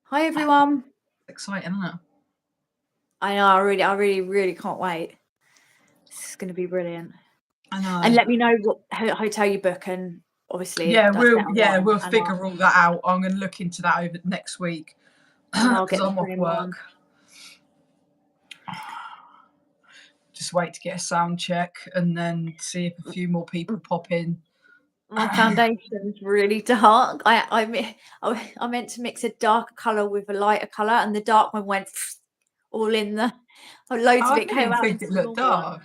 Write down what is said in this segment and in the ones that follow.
Hi everyone. Exciting, isn't it? I know. I really can't wait. This is going to be brilliant. I know. And let me know what hotel you book, and obviously Yeah, that's better online, we'll and figure all that out. I'm going to look into that over next week I'll because get the I'm off same work. one. Just wait to get a sound check and then see if a few more people pop in. My foundation's really dark. I meant to mix a darker colour with a lighter colour, and the dark one went all in the. Loads of I it came didn't out think into it the looked normal one. dark.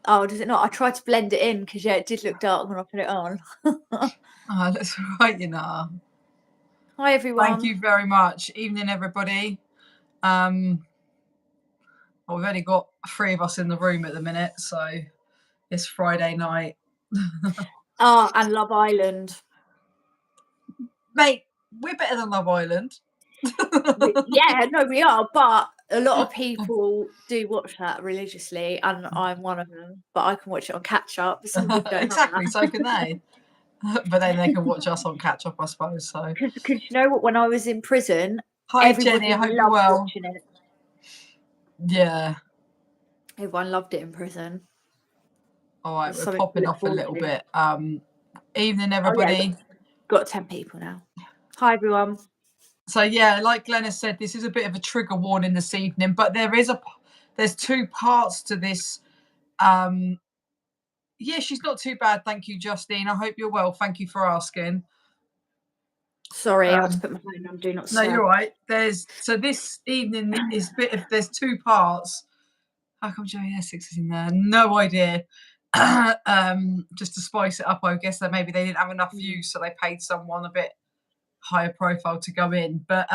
Oh, does it not? I tried to blend it in because it did look dark when I put it on. Oh, that's right, you know. Hi everyone. Thank you very much. Evening, everybody. Well, we've only got 3 of us in the room at the minute, so it's Friday night. And Love Island. Mate, we're better than Love Island. Yeah, no, we are, but a lot of people do watch that religiously, and I'm one of them. But I can watch it on catch up. Some people don't. Exactly, so can they. But then they can watch us on catch up, I suppose. So, because you know what? When I was in prison, hi everybody Jenny, I hope you're loved well. watching it. Yeah. Everyone loved it in prison. All right, we're popping off a little bit. Evening, everybody. Oh, yeah, got 10 people now. Hi everyone. So yeah, like Glenys said, this is a bit of a trigger warning this evening, but there's 2 parts to this. Yeah, she's not too bad, thank you, Justine. I hope you're well. Thank you for asking. Sorry, I had to put my phone on do not disturb. No, you're right. So this evening is there's 2 parts. How come Joey Essex is in there? No idea. Just to spice it up, I guess that maybe they didn't have enough views, so they paid someone a bit higher profile to go in. But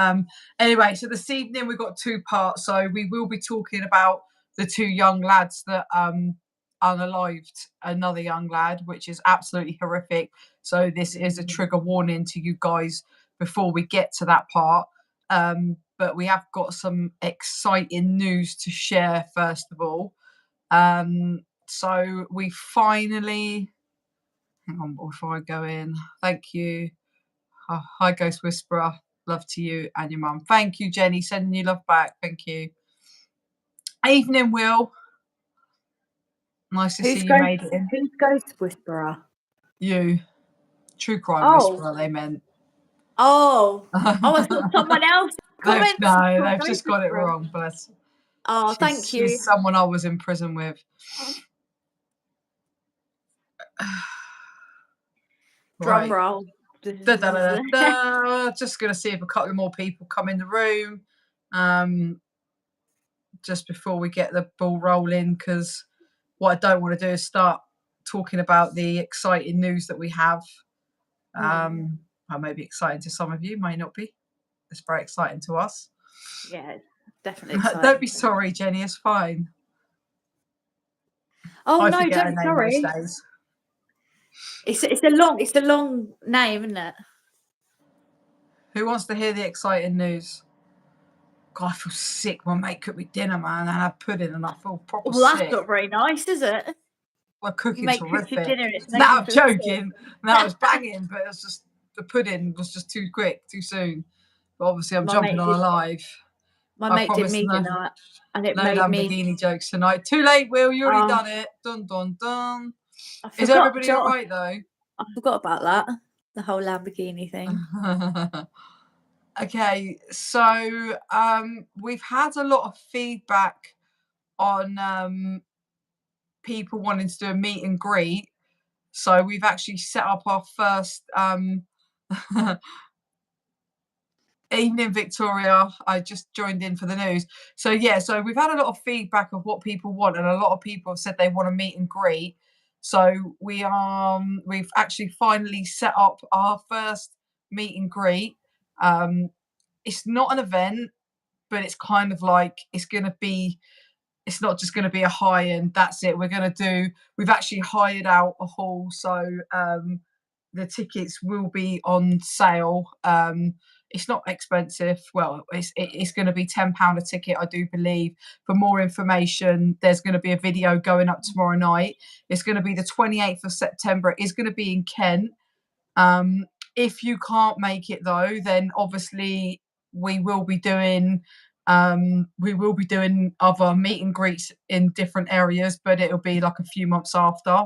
anyway, so this evening we've got 2 parts. So we will be talking about the 2 young lads that unalived another young lad, which is absolutely horrific. So this is a trigger warning to you guys before we get to that part. But we have got some exciting news to share first of all. So we finally, hang on before I go in. Thank you. Oh, hi, Ghost Whisperer. Love to you and your mum. Thank you, Jenny. Sending you love back. Thank you. Evening, Will. Nice to see you made it in. Who's Ghost Whisperer? You. True crime whisperer, they meant. Oh, I thought someone else. No, they've just got it wrong. Bless. Oh, thank you. She's someone I was in prison with. Drum roll. Just going to see if a couple more people come in the room just before we get the ball rolling, because what I don't want to do is start talking about the exciting news that we have. Well, maybe exciting to some of you, may not be. It's very exciting to us. Yeah, definitely exciting. Don't be sorry, Jenny. It's fine. Oh no, don't be sorry. It's a long name, isn't it? Who wants to hear the exciting news? God, I feel sick. My mate cooked me dinner, man, and I had pudding, and I feel proper sick. Well, that's not very nice, is it? Well, cooking's horrific. Dinner, no, I'm joking. No, I was banging, but it was just the pudding was just too quick, too soon. But obviously, I'm jumping on a live. My mate did me dinner, and it made me. No Lamborghini jokes tonight. Too late, Will. You already done it. Dun dun dun. Is everybody all right though? I forgot about that. The whole Lamborghini thing. Okay, so we've had a lot of feedback on people wanting to do a meet and greet. So we've actually set up our first evening, Victoria. I just joined in for the news. So yeah, so we've had a lot of feedback of what people want, and a lot of people have said they want a meet and greet. So we've actually finally set up our first meet and greet. It's not an event, but it's kind of like it's not just going to be a high and that's it. We've actually hired out a hall, so the tickets will be on sale. It's not expensive. Well, it's going to be £10 a ticket, I do believe. For more information, there's going to be a video going up tomorrow night. It's going to be the 28th of September. It is going to be in Kent. If you can't make it though, then obviously we will be doing other meet and greets in different areas, but it'll be like a few months after.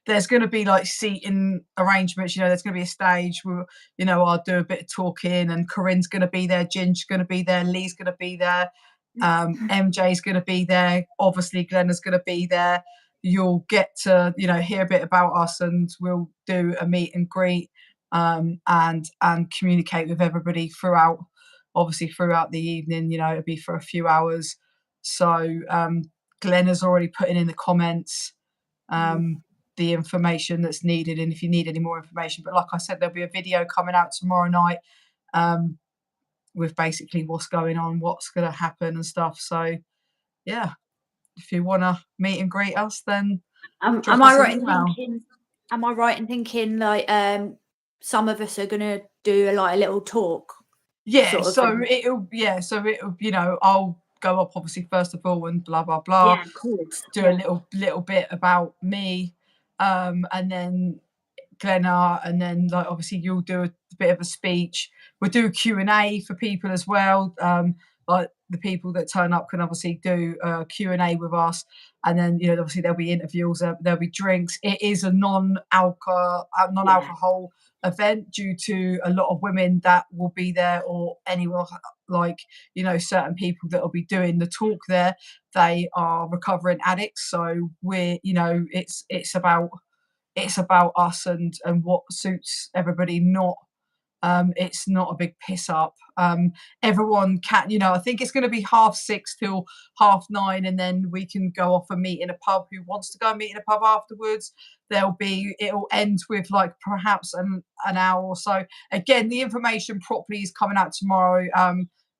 There's going to be like seating arrangements, there's going to be a stage where, I'll do a bit of talking, and Corinne's going to be there, Ginger's going to be there, Lee's going to be there, MJ's going to be there, obviously Glenna's going to be there. You'll get to, hear a bit about us, and we'll do a meet and greet, and communicate with everybody throughout the evening. It'll be for a few hours. So Glenna's already putting in the comments the information that's needed, and if you need any more information. But like I said, there'll be a video coming out tomorrow night with basically what's going on, what's going to happen and stuff. So yeah, if you want to meet and greet us, then am drop I us an right in email. thinking? Am I right in thinking like some of us are gonna do like a little talk? Yeah, sort of so thing? it'll I'll go up obviously first of all and blah blah blah. Yeah, of course. Do Yeah. a little bit about me, and then Glenna, and then like obviously you'll do a bit of a speech. We'll do a Q&A for people as well. Like the people that turn up can obviously do a Q&A with us, and then obviously there'll be interviews, there'll be drinks. It is a non-alcohol event due to a lot of women that will be there, or anyone like certain people that will be doing the talk there. They are recovering addicts, so we're it's about us and what suits everybody, not it's not a big piss up. Everyone can, I think it's going to be 6:30 till 9:30, and then we can go off and meet in a pub. Who wants to go and meet in a pub afterwards? It'll end with like perhaps an hour or so. Again, the information properly is coming out tomorrow.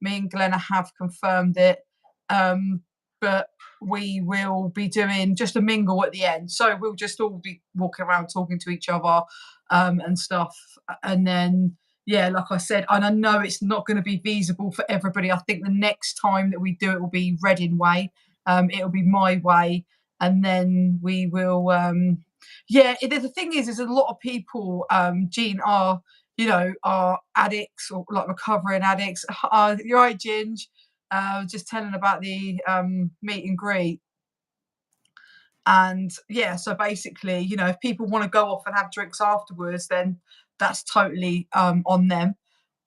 Me and Glenna have confirmed it, but we will be doing just a mingle at the end. So we'll just all be walking around talking to each other and stuff. And then, yeah, like I said, and I know it's not going to be feasible for everybody. I think the next time that we do it will be Reading Way. It'll be my way. And then we will, the thing is a lot of people, Jean, are addicts or like recovering addicts. You're right, Ginge. Just telling about the meet and greet. And yeah, so basically, if people want to go off and have drinks afterwards, then that's totally on them.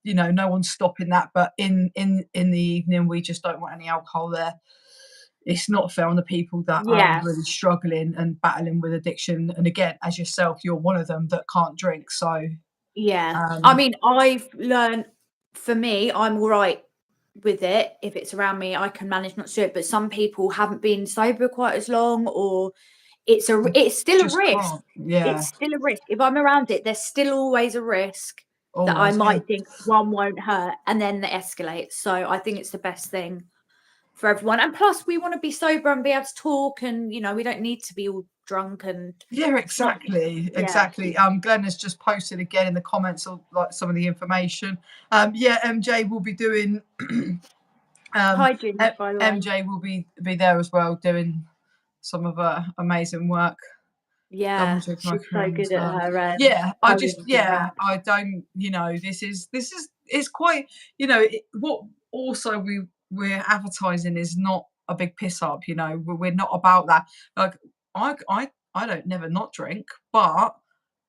No one's stopping that. But in the evening, we just don't want any alcohol there. It's not fair on the people that are really struggling and battling with addiction. And again, as yourself, you're one of them that can't drink. So Yeah. I mean, I've learned, for me, I'm all right with it. If it's around me, I can manage not to do it. But some people haven't been sober quite as long, or it's still a risk. Yeah. It's still a risk. If I'm around it, there's still always a risk that I Always, might think one won't hurt, and then it escalates. So I think it's the best thing for everyone. And plus, we want to be sober and be able to talk, and we don't need to be all drunk and exactly. Glenn has just posted again in the comments of like some of the information. MJ will be doing hi Ginger, by the way. MJ will be there as well, doing some of her amazing work. Yeah, she's so good at her I don't, this is it's quite, what also we're advertising is not a big piss up. We're not about that. Like I don't never not drink, but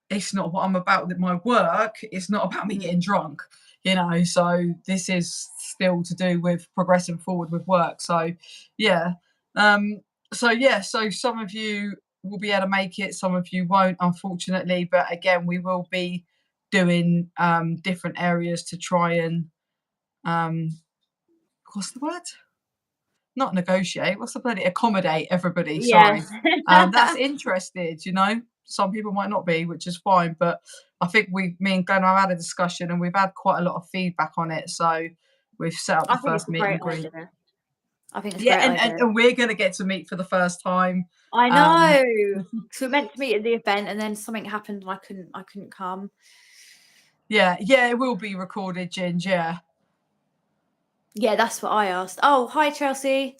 it's not what I'm about with my work. It's not about me getting drunk, so this is still to do with progressing forward with work. So yeah. So some of you will be able to make it, some of you won't, unfortunately. But again, we will be doing different areas to try and what's the word? Not negotiate. What's the bloody accommodate everybody? Yeah. Sorry, that's interested. Some people might not be, which is fine. But I think me and Glenn have had a discussion, and we've had quite a lot of feedback on it. So we've set up the first meet and greet. I think it's a great idea. And we're going to get to meet for the first time. I know. So we're meant to meet at the event, and then something happened, and I couldn't come. Yeah, it will be recorded, Ginge. Yeah. Yeah, that's what I asked. Oh, hi, Chelsea.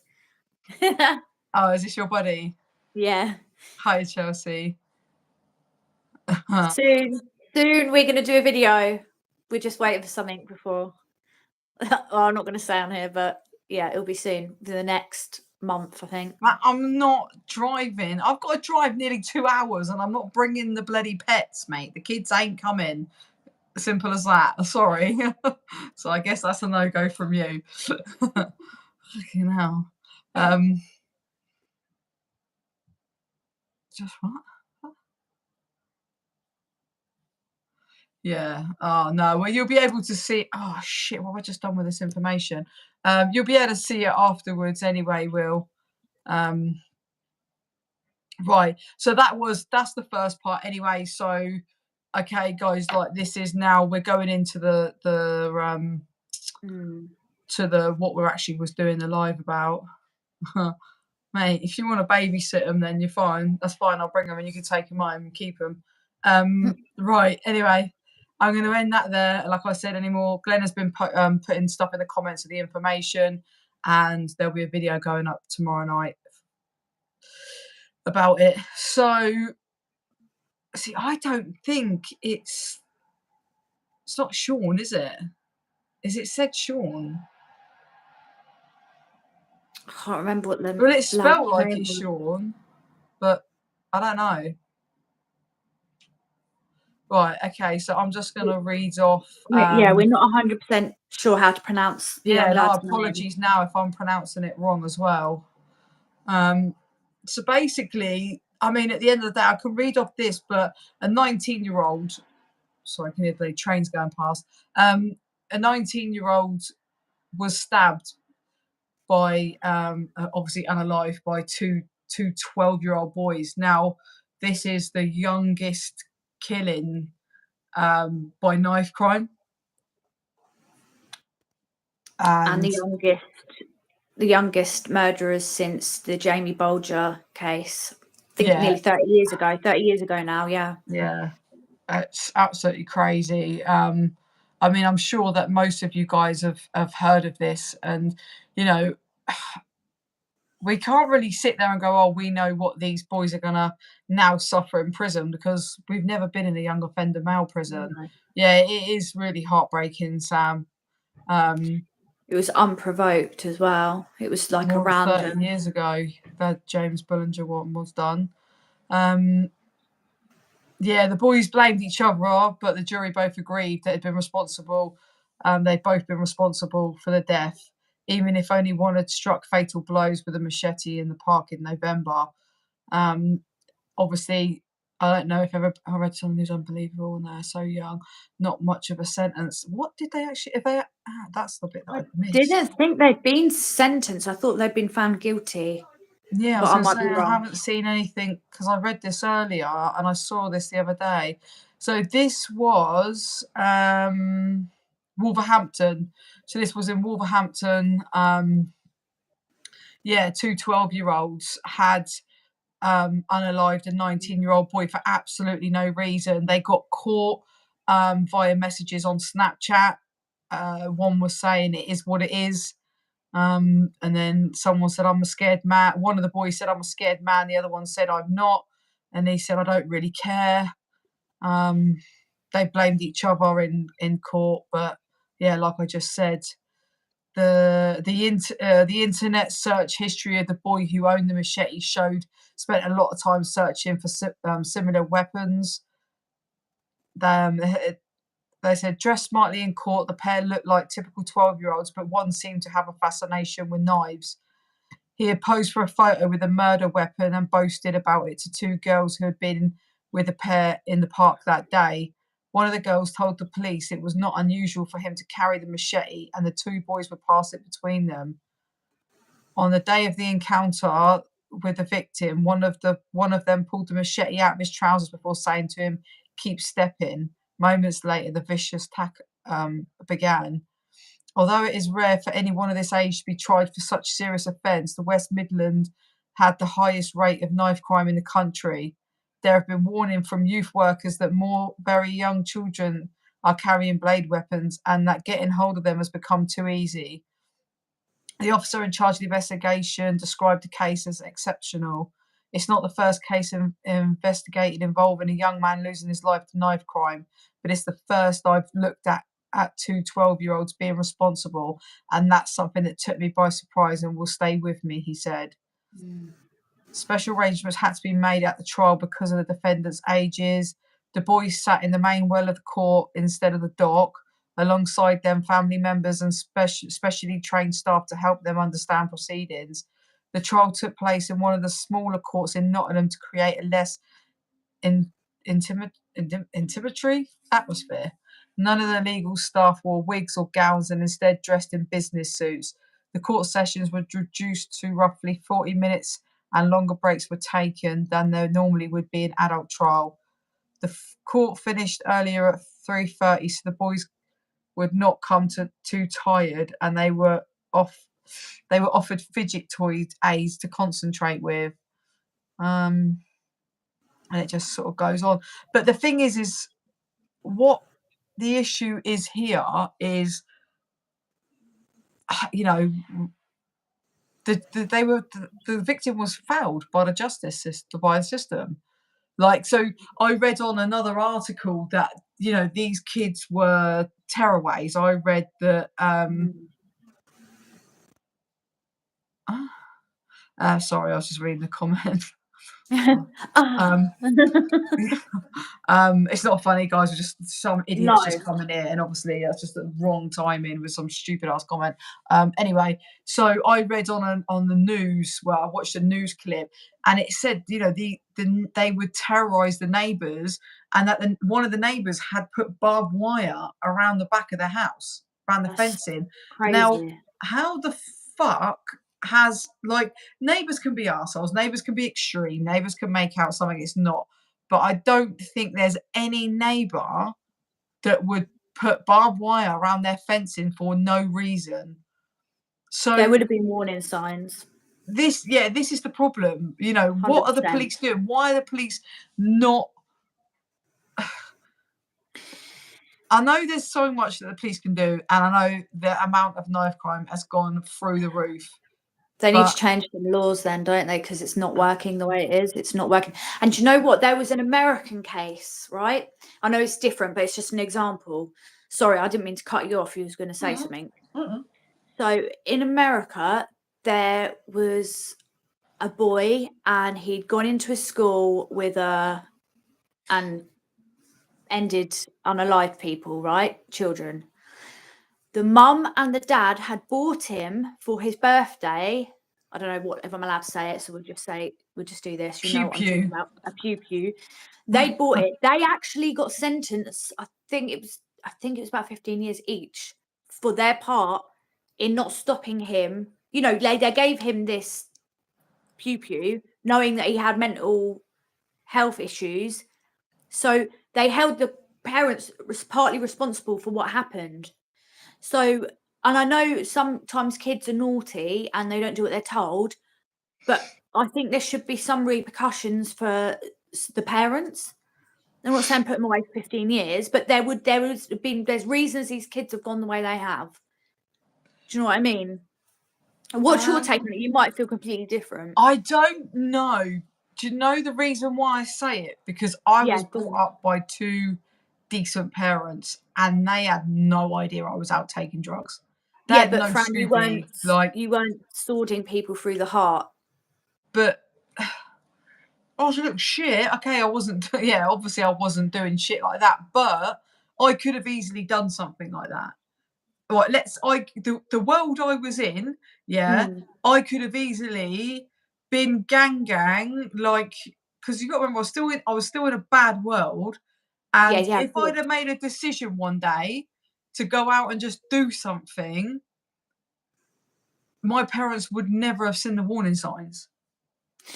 Oh, is this your buddy? Yeah. Hi, Chelsea. Soon we're going to do a video. We're just waiting for something before. I'm not going to say on here, but yeah, it'll be soon, the next month, I think. I'm not driving. I've got to drive nearly 2 hours, and I'm not bringing the bloody pets, mate. The kids ain't coming. Simple as that. Sorry. So I guess that's a no-go from you. Fucking hell. Just what? Yeah. Oh no. Well, you'll be able to see. Oh shit! What have I just done with this information? You'll be able to see it afterwards anyway. Will. Right. So that's the first part anyway. So, okay, guys. Like this is now we're going into the to the what we're actually was doing the live about. Mate, if you want to babysit them, then you're fine. That's fine. I'll bring them and you can take them home and keep them. Right. Anyway, I'm going to end that there. Like I said, anymore. Glenn has been putting stuff in the comments of the information, and there'll be a video going up tomorrow night about it. So, see, I don't think it's not Sean, is it? Is it said Sean? I can't remember what the. Well, it's spelled like it's Sean, but I don't know. Right, okay, so I'm just going to read off. Yeah, we're not 100% sure how to pronounce the young lad's name. Apologies now if I'm pronouncing it wrong as well. So basically, I mean, at the end of the day, I can read off this, but a 19-year-old, sorry, I can hear the trains going past. A 19-year-old was stabbed by, obviously unalive, by two 12-year-old boys. Now, this is the youngest killing by knife crime. And the youngest murderers since the Jamie Bolger case. I think nearly 30 years ago. 30 years ago now, yeah. Yeah. It's absolutely crazy. I mean, I'm sure that most of you guys have heard of this, and you know, we can't really sit there and go, oh, we know what these boys are gonna now suffer in prison, because we've never been in a young offender male prison. No. Yeah, it is really heartbreaking, Sam. It was unprovoked as well. It was like a random. 30 years ago that James Bullinger one was done. Yeah, the boys blamed each other, but the jury both agreed that they'd been responsible. They'd both been responsible for the death, even if only one had struck fatal blows with a machete in the park in November. Obviously, I don't know if I read something who's unbelievable and they're so young. Not much of a sentence. What did they actually? That's the bit that I missed. Didn't think they'd been sentenced. I thought they'd been found guilty. Yeah, I haven't seen anything, because I read this earlier and I saw this the other day. So this was Wolverhampton. So this was in Wolverhampton. Yeah, two 12-year-olds had unalived a 19-year-old boy for absolutely no reason. They got caught via messages on Snapchat. One was saying it is what it is. And then someone said, I'm a scared man. One of the boys said, I'm a scared man. The other one said, I'm not. And he said, I don't really care. They blamed each other in court. But yeah, like I just said, the internet search history of the boy who owned the machete spent a lot of time searching for similar weapons. They said, dressed smartly in court, the pair looked like typical 12-year-olds, but one seemed to have a fascination with knives. He had posed for a photo with a murder weapon and boasted about it to two girls who had been with the pair in the park that day. One of the girls told the police it was not unusual for him to carry the machete, and the two boys would pass it between them. On the day of the encounter with the victim, one of them pulled the machete out of his trousers before saying to him, keep stepping. Moments later, the vicious attack began. Although it is rare for anyone of this age to be tried for such serious offence, the West Midlands had the highest rate of knife crime in the country. There have been warnings from youth workers that more very young children are carrying blade weapons and that getting hold of them has become too easy. The officer in charge of the investigation described the case as exceptional. It's not the first case investigated involving a young man losing his life to knife crime, but it's the first I've looked at at two 12-year-olds being responsible, and that's something that took me by surprise and will stay with me, he said. Special arrangements had to be made at the trial because of the defendants' ages. The boys sat in the main well of the court instead of the dock. Alongside them, family members and specially trained staff to help them understand proceedings. The trial took place in one of the smaller courts in Nottingham to create a less intimidatory atmosphere. None of the legal staff wore wigs or gowns and instead dressed in business suits. The court sessions were reduced to roughly 40 minutes and longer breaks were taken than there normally would be in adult trial. The court finished earlier at 3:30, so the boys would not come too tired, and they were offered fidget toy aids to concentrate with. And it just sort of goes on. But the thing is what the issue is here is, you know, the victim was failed by the justice system, by the system. Like, so I read on another article that, you know, these kids were tearaways. I read that sorry, I was just reading the comment. It's not funny, guys. We're just some idiots just coming in, and obviously that's just the wrong timing with some stupid ass comment. Anyway, so I read on the news. Well, I watched a news clip, and it said, you know, they would terrorise the neighbours, and that one of the neighbours had put barbed wire around the back of their house, around the fencing. Crazy. Now, how the fuck has, like, neighbours can be arseholes, neighbours can be extreme, neighbours can make out something it's not. But I don't think there's any neighbour that would put barbed wire around their fencing for no reason. So there would have been warning signs. This is the problem. You know, 100%. What are the police doing? Why are the police not? I know there's so much that the police can do, and I know the amount of knife crime has gone through the roof. They need to change the laws then, don't they? Because it's not working the way it is. It's not working. And do you know what? There was an American case, right? I know it's different, but it's just an example. Sorry, I didn't mean to cut you off. You was going to say something. So in America, there was a boy, and he'd gone into a school with and ended unalive people, right? Children. The mum and the dad had bought him for his birthday. I don't know if I'm allowed to say it, so we'll just do this. You know what I'm talking about. A pew. They bought it. They actually got sentenced. I think it was about 15 years each for their part in not stopping him. You know, they gave him this pew, knowing that he had mental health issues. So they held the parents partly responsible for what happened. So, and I know sometimes kids are naughty and they don't do what they're told, but I think there should be some repercussions for the parents. I'm not saying put them away for 15 years, but there's reasons these kids have gone the way they have. Do you know what I mean? What's your take on it? You might feel completely different. I don't know. Do you know the reason why I say it? Because I was brought up by two decent parents, and they had no idea I was out taking drugs. But Fran, you weren't swording people through the heart. But I was a little shit. Okay, I wasn't. Yeah, obviously I wasn't doing shit like that. But I could have easily done something like that. Right, the world I was in, I could have easily been gang, like, because you got to remember, I was still in a bad world, and if I'd have made a decision one day to go out and just do something, my parents would never have seen the warning signs.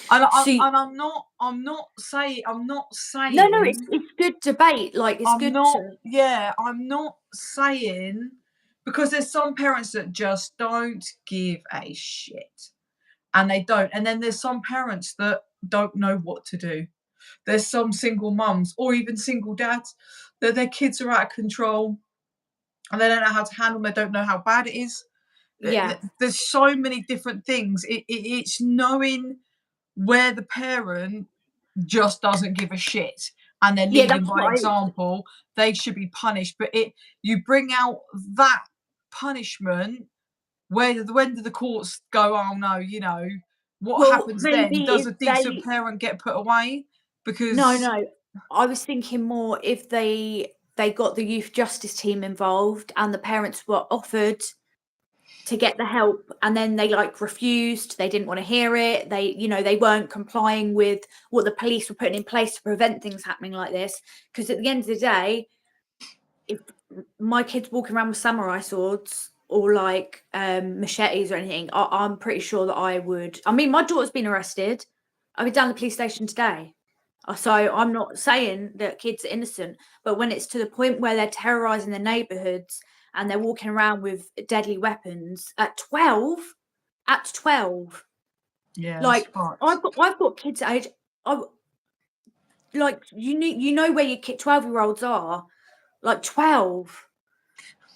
And I'm not saying. No, it's good debate. Like, it's good. I'm not saying, because there's some parents that just don't give a shit, and they don't. And then there's some parents that don't know what to do. There's some single mums or even single dads that their kids are out of control, and they don't know how to handle them. They don't know how bad it is. There's so many different things. It's knowing where the parent just doesn't give a shit, and they're Yeah, leading that's by what example, they should be punished. But you bring out that punishment, when do the courts go, oh no, what well, happens then? maybe Does if a decent they parent get put away? no, Because no. I was thinking more if they got the youth justice team involved and the parents were offered to get the help and then they like refused, they didn't want to hear it, they weren't complying with what the police were putting in place to prevent things happening like this. Because at the end of the day, if my kids walking around with samurai swords or like machetes or anything, I'm pretty sure that I would. I mean, my daughter's been arrested. I'll be down the police station today. So I'm not saying that kids are innocent, but when it's to the point where they're terrorizing the neighborhoods and they're walking around with deadly weapons at 12, yeah, it's like fucked. I've got kids age. I like you know where your 12-year-olds are, like 12.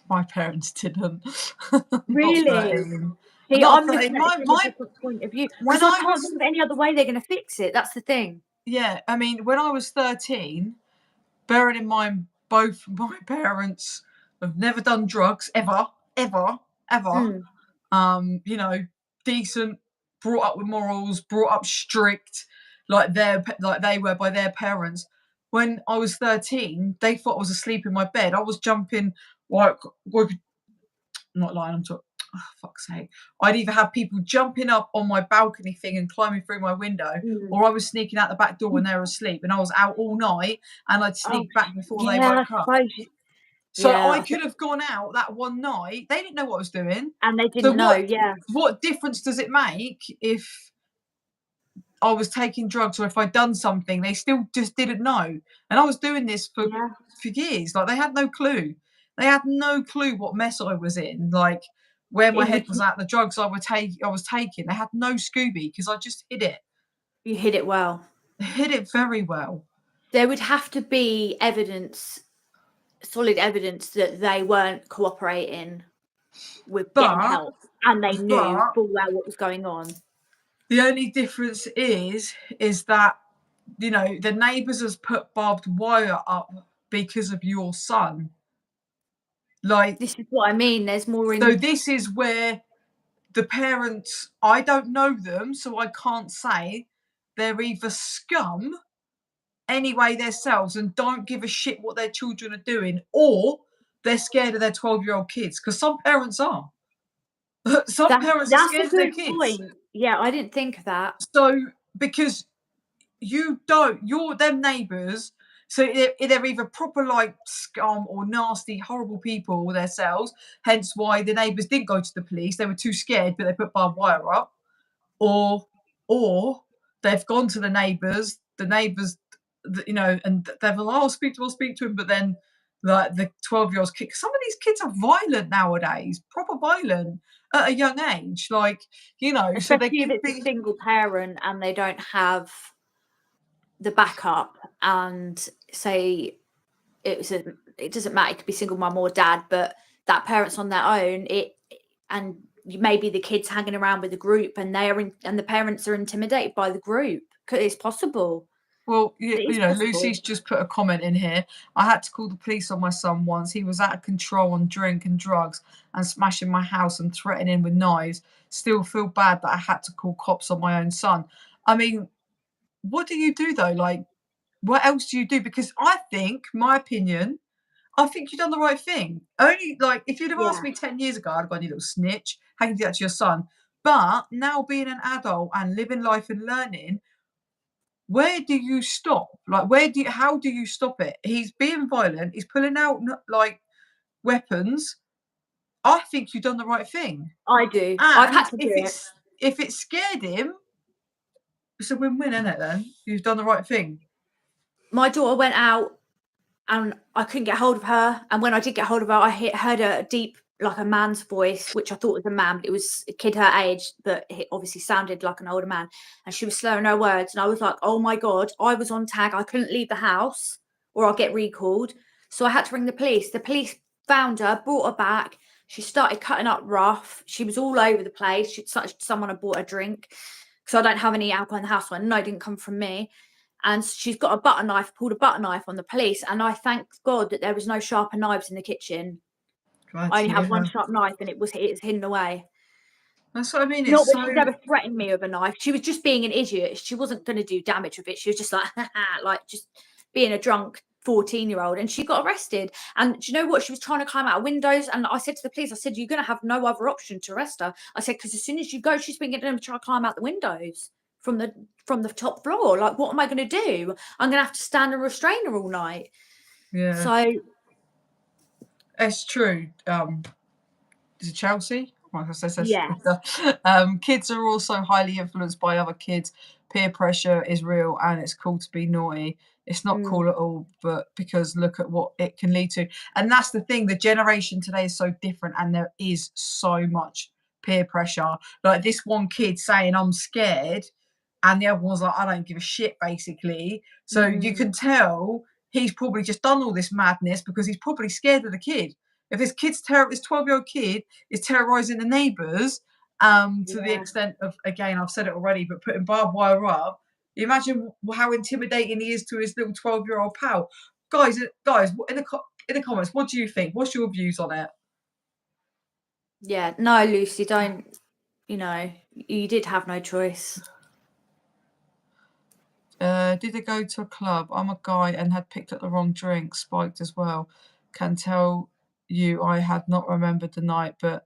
My parents didn't. Not Really? 13. See, Not I'm looking 13. at it My from a my different point of view because when I I can't was think of any other way they're going to fix it. That's the thing. Yeah, I mean, when I was 13, bearing in mind both my parents have never done drugs ever, ever, ever. Mm. You know, decent, brought up with morals, brought up strict, like they were by their parents. When I was 13, they thought I was asleep in my bed. I was jumping like, not lying, I'm talking. Oh, fuck's sake. I'd either have people jumping up on my balcony thing and climbing through my window, Mm. or I was sneaking out the back door when they were asleep, and I was out all night, and I'd Oh, sneak back before they yeah, I woke up. suppose. So Yeah, I could have gone out that one night. They didn't know what I was doing. and they So didn't know. Yeah, what difference does it make if I was taking drugs or if I'd done something? They still just didn't know. And I was doing this yeah. for years. Like they had no clue. They had no clue what mess I was in. Like where my It head would. was at, the drugs I was taking. They had no Scooby because I just hid it. You hit it well. Hid it very well. There would have to be evidence, solid evidence that they weren't cooperating with getting But help, and they knew but full well what was going on. the only difference is that the neighbours has put barbed wire up because of your son. Like, This is what I mean. There's more so in. this is where the parents, I don't know them, so I can't say, they're either scum anyway themselves and don't give a shit what their children are doing, or they're scared of their 12-year-old kids, because some parents are. Some parents are That's a scared of their good kids. point. Yeah, I didn't think of that. So, because you're them neighbours, so they're either proper like scum or nasty, horrible people themselves, hence why the neighbours didn't go to the police, they were too scared, but they put barbed wire up, or or they've gone to the neighbours, and they've like, oh, I'll speak to him, but then like the 12-year-olds kids, some of these kids are violent nowadays, proper violent at a young age, like, so they Especially if could it's a be. single parent and they don't have the backup, and say it doesn't matter, it could be single mum or dad, but that parent's on their own, and maybe the kids hanging around with the group and and the parents are intimidated by the group. It's possible. Well, It is possible. Lucy's just put a comment in here. I had to call the police on my son once. He was out of control on drink and drugs and smashing my house and threatening with knives. Still feel bad that I had to call cops on my own son. I mean, what do you do though? Like, what else do you do? Because I think, my opinion, I think you've done the right thing. Only like if you'd have asked Yeah, me 10 years ago, I'd gone, you little snitch. How can you do that to your son? But now being an adult and living life and learning, where do you stop? Like, how do you stop it? He's being violent. He's pulling out like weapons. I think you've done the right thing. I do. I've had And to do it. if it scared him, it's a win-win, isn't it? Then you've done the right thing. My daughter went out and I couldn't get hold of her. And when I did get hold of her, I heard a deep, like a man's voice, which I thought was a man, but it was a kid her age, but it obviously sounded like an older man. And she was slurring her words. And I was like, oh my God, I was on tag. I couldn't leave the house or I'll get recalled. So I had to ring the police. The police found her, brought her back. She started cutting up rough. She was all over the place. Someone had bought a drink because I don't have any alcohol in the house. So I know it didn't come from me. and she's got a butter knife, pulled a butter knife on the police, and I thank God that there was no sharper knives in the kitchen. Glad I to only hear have one that. sharp knife, and it's hidden away. That's what I mean. Not It's that so she's ever threatened me with a knife. She was just being an idiot. She wasn't going to do damage with it. She was just like, like just being a drunk 14-year-old, and she got arrested. And do you know what? She was trying to climb out of windows. And I said to the police, I said, you're going to have no other option to arrest her. I said, because as soon as you go, she's been getting them to try to climb out the windows from the top floor. Like, what am I going to do? I'm going to have to stand and restrain her all night. yeah, So it's true. Is it Chelsea? Like I said, yeah. kids are also highly influenced by other kids. Peer pressure is real, and it's cool to be naughty. It's not cool at all, but because look at what it can lead to. And that's the thing, the generation today is so different, and there is so much peer pressure. Like this one kid saying, I'm scared, and the other one's like, I don't give a shit, basically. So you can tell he's probably just done all this madness because he's probably scared of the kid. If this 12-year-old kid is terrorizing the neighbours, to the Yeah. extent of, again, I've said it already, but putting barbed wire up, you imagine how intimidating he is to his little 12-year-old pal. Guys, in the comments, what do you think? What's your views on it? Yeah. No, Lucy, don't, you did have no choice. Did they go to a club? I'm a guy and had picked up the wrong drink, spiked as well. Can tell you I had not remembered the night, but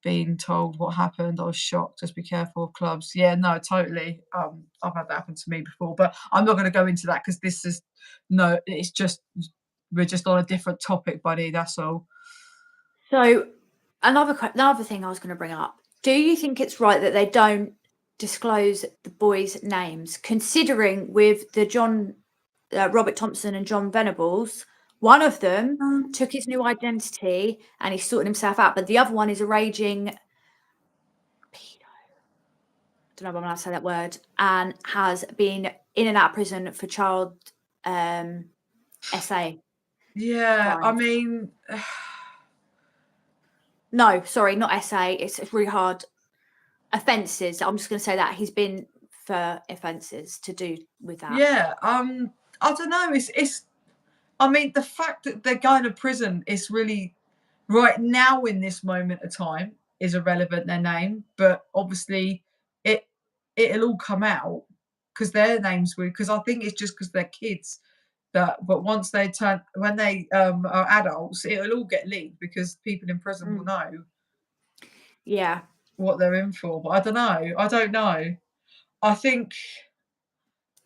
being told what happened, I was shocked. Just be careful of clubs. Yeah, no, totally. I've had that happen to me before, but I'm not going to go into that because it's just, we're just on a different topic, buddy. That's all. So another thing I was going to bring up. Do you think it's right that they don't disclose the boys' names, considering with the Robert Thompson and John Venables, one of them took his new identity and he's sorting himself out, but the other one is a raging pedo. I don't know if I'm allowed to say that word, and has been in and out of prison for child SA. Yeah, I crimes. mean, No, sorry, not SA. It's really hard. Offences. I'm just going to say that he's been for offences to do with that. yeah, I don't know. I mean, the fact that they're going to prison is really, right now in this moment of time, is irrelevant, their name, but obviously it'll all come out because their names will, because I think it's just because they're kids that, but once when they are adults, it'll all get leaked because people in prison will know Yeah. what they're in for. But I don't know. I think,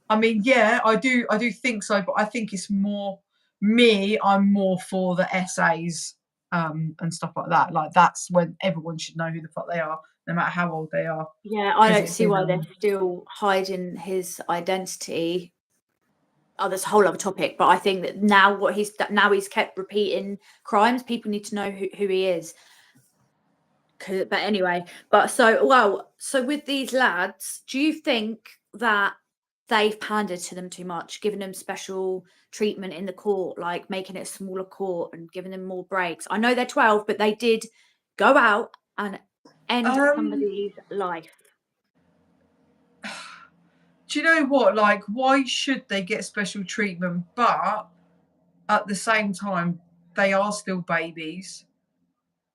I mean, yeah, I do think so, but I think it's more me. I'm more for the essays and stuff like that. Like that's when everyone should know who the fuck they are, no matter how old they are. Yeah, I don't see why they're still hiding his identity. Oh, that's a whole other topic, but I think that now he's kept repeating crimes, people need to know who he is. But anyway, so with these lads, do you think that they've pandered to them too much, giving them special treatment in the court, like making it a smaller court and giving them more breaks? I know they're 12, but they did go out and end somebody's life. Do you know what? Like, why should they get special treatment? But at the same time, they are still babies.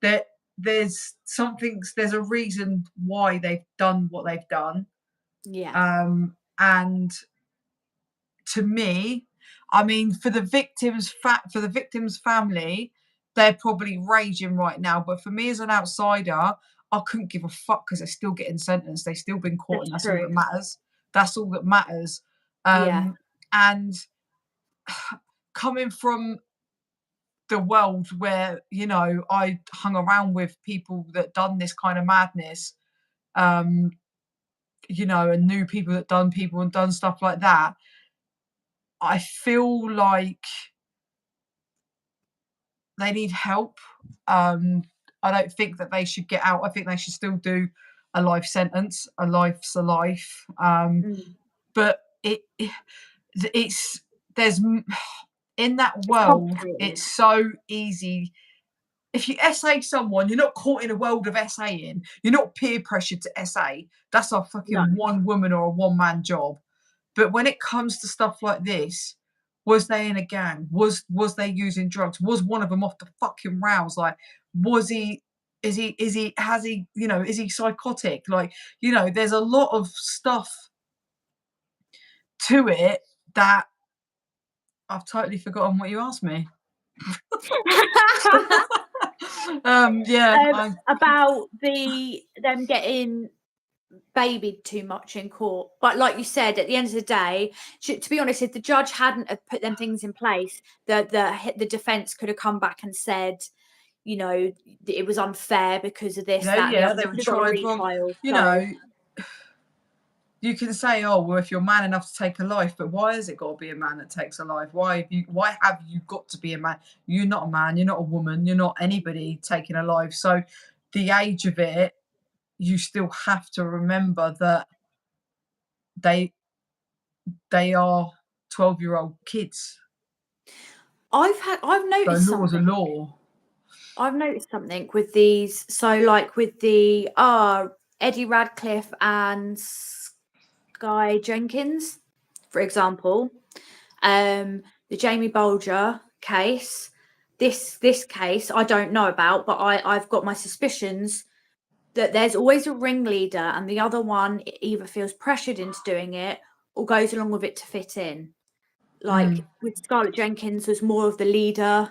There's a reason why they've done what they've done. Yeah. And to me, I mean, for the victim's family, they're probably raging right now. But for me as an outsider, I couldn't give a fuck because they're still getting sentenced. They've still been caught, and that's all that matters. That's all that matters. Yeah. And coming from the world where, I hung around with people that done this kind of madness, and knew people that done stuff like that, I feel like they need help. I don't think that they should get out. I think they should still do a life sentence. A life's a life. But it's there's in that world, it's so easy. If you essay someone, you're not caught in a world of essaying. You're not peer pressured to essay. That's a fucking one woman or a one man job. But when it comes to stuff like this, was they in a gang? Was they using drugs? Was one of them off the fucking rails? Like, was he? Is he? Has he? You know, is he psychotic? Like, you know, there's a lot of stuff to it that I've totally forgotten what you asked me. Yeah. About them getting babied too much in court. But like you said, at the end of the day, to be honest, if the judge hadn't have put them things in place, the defense could have come back and said, you know, it was unfair because of this, that, and the Yeah, other. they were They've got a tried wrong. retrial. You So know, you can say, oh, well, if you're man enough to take a life, but why has it got to be a man that takes a life? Why have you got to be a man? You're not a man, you're not a woman, you're not anybody taking a life. So the age of it, you still have to remember that they are 12-year-old kids. I've noticed So law's a something. law. I've noticed something with these. So like with the Eddie Radcliffe and Guy Jenkins, for example, the Jamie Bulger case. This case I don't know about, but I've got my suspicions that there's always a ringleader, and the other one either feels pressured into doing it or goes along with it to fit in. Like with Scarlett Jenkins was more of the leader, Yeah,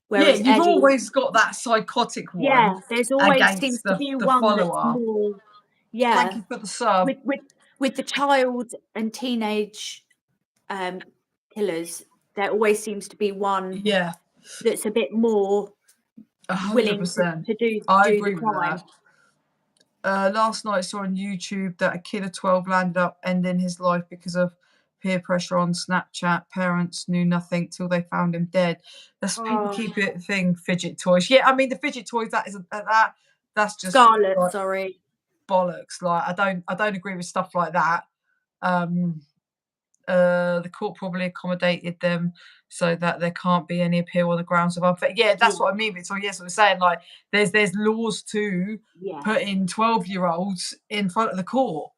whereas you've Eddie, always got that psychotic one there's always seems against to be the one that's follower. more, Thank you for the sub. with the child and teenage killers. There always seems to be one Yeah, that's a bit more willing 100%. to do I the agree with crime. that. Last night I saw on YouTube that a kid of 12 landed up ending his life because of peer pressure on Snapchat. Parents knew nothing till they found him dead. That's people keep it thing fidget toys. Yeah, I mean the fidget toys, that's just Scarlett, like, sorry. bollocks. Like I don't agree with stuff like that. The court probably accommodated them so that there can't be any appeal on the grounds of unfair. Yeah, that's what I mean. So yes, I'm saying like there's laws to putting 12-year-olds in front of the court.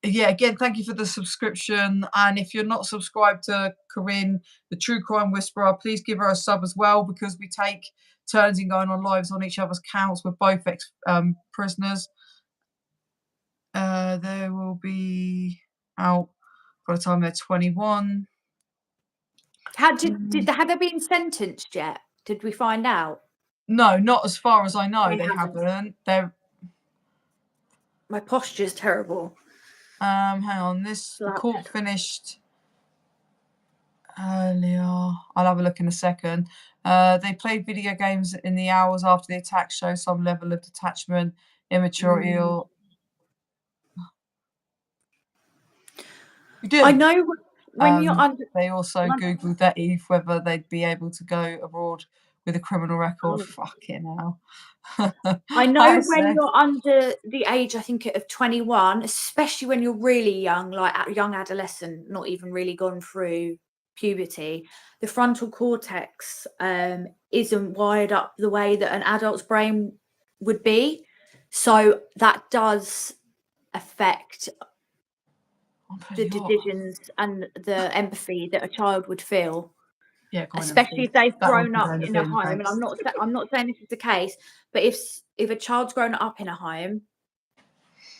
Yeah, again, thank you for the subscription. And if you're not subscribed to Corinne, the True Crime Whisperer, please give her a sub as well, because we take turns in going on lives on each other's counts. We're both prisoners. They will be out by the time they're 21. Had they been sentenced yet? Did we find out? No, not as far as I know. They haven't. They're. My posture's terrible. Hang on. The court finished earlier. I'll have a look in a second. They played video games in the hours after the attack, show some level of detachment, immaturity, or. You do. I know when you're under. They also googled that Eve whether they'd be able to go abroad with a criminal record. Fucking hell. I know when you're under the age, I think, of 21, especially when you're really young, like a young adolescent, not even really gone through puberty, the frontal cortex isn't wired up the way that an adult's brain would be. So that does affect the decisions and the empathy that a child would feel. Yeah, especially if they've grown up in a home. And I'm not saying this is the case, but if a child's grown up in a home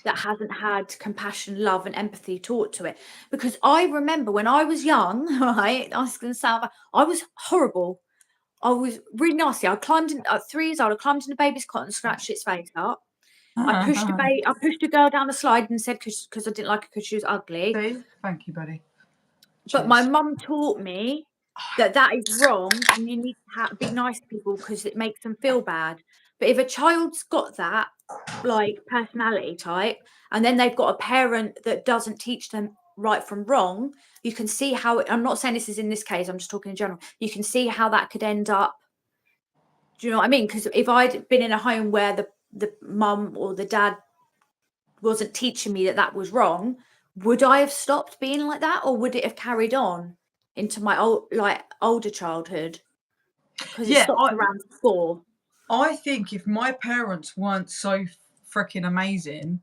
that hasn't had compassion, love, and empathy taught to it. Because I remember when I was young, right? I was going to sound, I was horrible. I was really nasty. I climbed in at 3 years old. I climbed in the baby's cot and scratched its face up. I pushed a girl down the slide and said because I didn't like her because she was ugly. See? Thank you, buddy. But my mum taught me that is wrong, and you need to be nice to people because it makes them feel bad. But if a child's got that like personality type, and then they've got a parent that doesn't teach them right from wrong, you can see how I'm not saying this is in this case, I'm just talking in general. You can see how that could end up. Do you know what I mean? Because if I'd been in a home where the mum or the dad wasn't teaching me that was wrong, would I have stopped being like that, or would it have carried on into my older childhood? Because it stopped around 4. I think if my parents weren't so freaking amazing,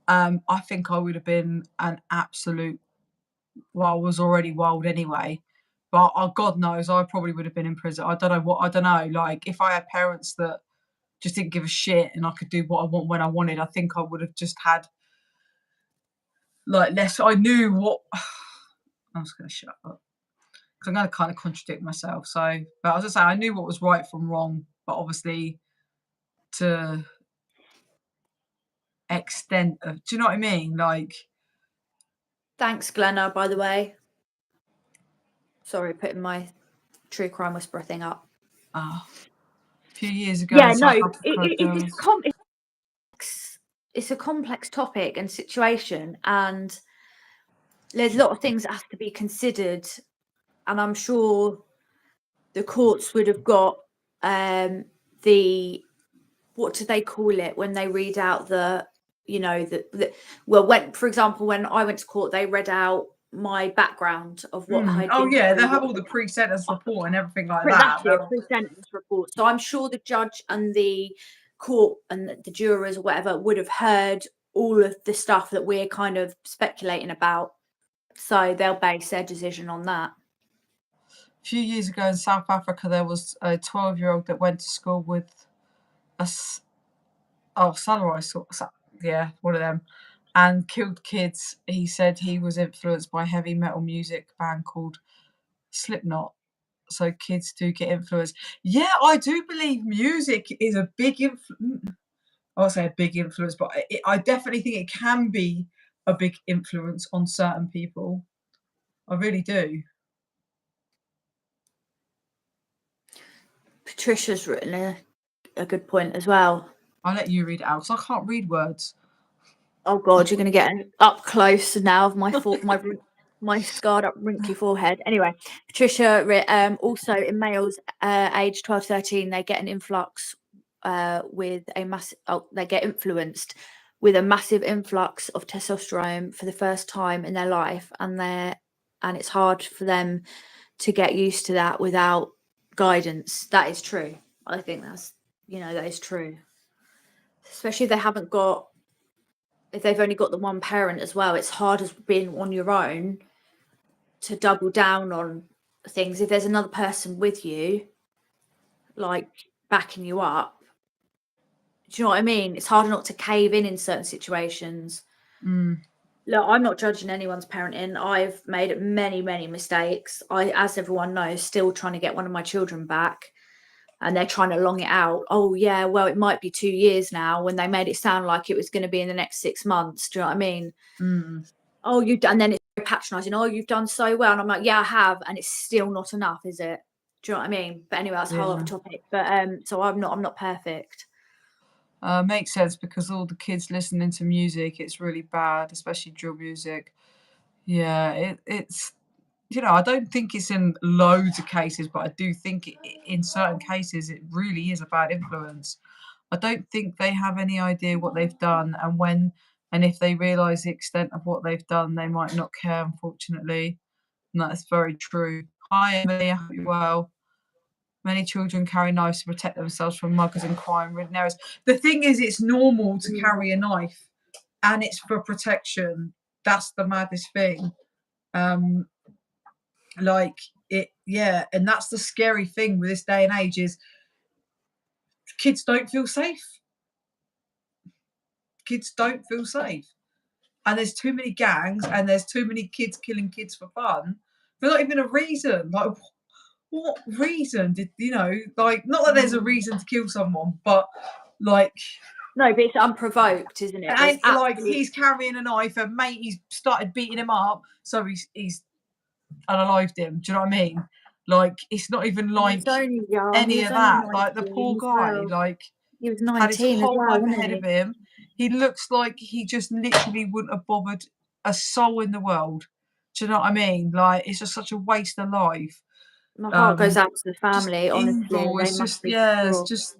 I think I would have been an absolute, well, I was already wild anyway, but God knows I probably would have been in prison. I don't know. Like, if I had parents that just didn't give a shit and I could do what I want when I wanted, I think I would have just had like less. I knew what. I'm just going to shut up because I'm going to kind of contradict myself. So, but as I say, I knew what was right from wrong, but obviously to extent of, do you know what I mean? Like, Thanks, Glenna, by the way. Sorry, putting my true crime whisperer thing up. a few years ago Yeah, in no, South Africa, it's a complex topic and situation, and there's a lot of things that have to be considered, and I'm sure the courts would have got the, what do they call it when they read out the, you know, well, when, for example, when I went to court, they read out my background of what I'd oh been yeah, they through, have all the pre-sentence report and everything like that's that. it, pre-sentence report. So I'm sure the judge and the court and the jurors or whatever would have heard all of the stuff that we're kind of speculating about. So they'll base their decision on that. A few years ago in South Africa, there was a 12-year-old that went to school with a samurai sword, yeah, one of them, and killed kids. He said he was influenced by heavy metal music band called Slipknot. So kids do get influenced. Yeah, I do believe music is a big influence. I won't say a big influence, but I definitely think it can be a big influence on certain people. I really do. Patricia's written a good point as well. I'll let you read it out because I can't read words. Oh God, you're going to get up close now of my scarred up wrinkly forehead. Anyway, Patricia, also in males aged 12 to 13, they get an influx with a massive, they get influenced with a massive influx of testosterone for the first time in their life, and it's hard for them to get used to that without guidance. That is true. I think that is true. Especially if they've only got the one parent as well, it's hard as being on your own to double down on things. If there's another person with you, like backing you up, do you know what I mean? It's harder not to cave in certain situations. Look, I'm not judging anyone's parenting. I've made many, many mistakes. As everyone knows, still trying to get one of my children back. And they're trying to long it out. Oh, yeah, well, it might be 2 years now, when they made it sound like it was going to be in the next 6 months. Do you know what I mean? Oh, you've done, and then it's very patronising. Oh, you've done so well. And I'm like, yeah, I have. And it's still not enough, is it? Do you know what I mean? But anyway, that's a whole other topic. But so I'm not perfect. Makes sense because all the kids listening to music, it's really bad, especially drill music. Yeah, it's, I don't think it's in loads of cases, but I do think in certain cases it really is a bad influence. I don't think they have any idea what they've done, and if they realise the extent of what they've done, they might not care, unfortunately. And that's very true. Hi, Emily, I hope you're well. Many children carry knives to protect themselves from muggers and crime-ridden areas. The thing is, it's normal to carry a knife, and it's for protection. That's the maddest thing. Like it, yeah, and that's the scary thing with this day and age is kids don't feel safe. Kids don't feel safe. And there's too many gangs and there's too many kids killing kids for fun. For not even a reason. Like, what reason did, like, not that there's a reason to kill someone, but like, no, but it's unprovoked, isn't it? And like he's carrying a knife and mate, he's started beating him up, so he's unalived him. Do you know what I mean? Like, it's not even like any of that. Like, the poor guy, like, he was had his 19 as whole well, life ahead of him. He looks like he just literally wouldn't have bothered a soul in the world. Do you know what I mean? Like, it's just such a waste of life. My heart goes out to the family, honestly. Evil. It's just, it's just,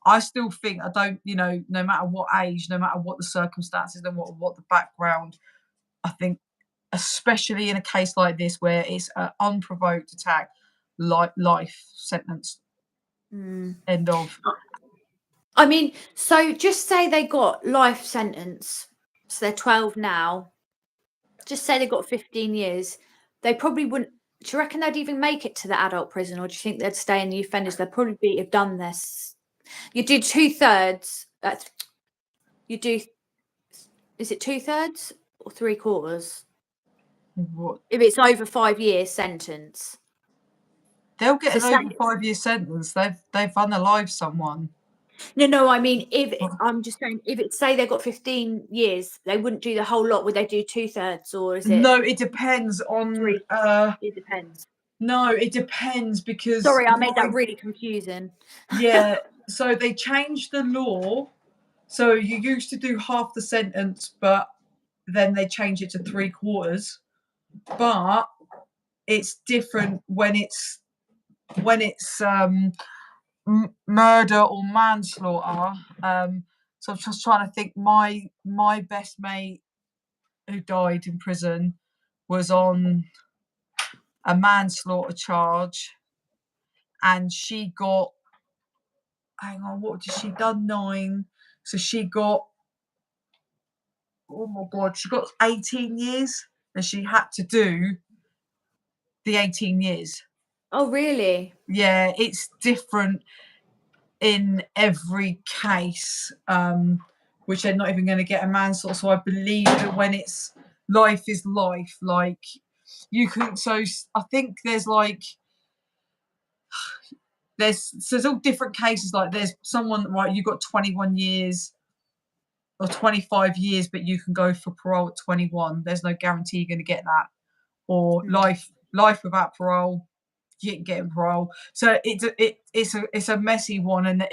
I still think, I don't, no matter what age, no matter what the circumstances and what the background, I think, especially in a case like this where it's an unprovoked attack, life sentence. End of. I mean, so just say they got life sentence. So they're 12 now. Just say they got 15 years. They probably wouldn't. Do you reckon they'd even make it to the adult prison, or do you think they'd stay in the offenders? They'd probably have done this. You do 2/3. You do. Is it 2/3 or 3/4? What? If it's over 5 years sentence. They'll get So an over 5-year sentence. They've unalived someone. No, I mean, I'm just saying, if it say they got 15 years, they wouldn't do the whole lot. Would they do 2/3, or is it? No, it depends on. 3? It depends. No, it depends because. Sorry, I made that really confusing. Yeah, so they changed the law. So you used to do half the sentence, but then they change it to 3/4. But it's different when it's murder or manslaughter. So I'm just trying to think. My best mate who died in prison was on a manslaughter charge, and she got. Hang on, what did she done? 9. So she got. Oh my God, she got 18 years, and she had to do the 18 years. Oh, really? Yeah, it's different in every case, which they're not even going to get a manslaughter. So I believe that when it's life is life, like you can. So I think there's all different cases. Like there's someone, right? You got 21 years or 25 years, but you can go for parole at 21. There's no guarantee you're going to get that. Or life without parole, you ain't getting parole. So it's a messy one, and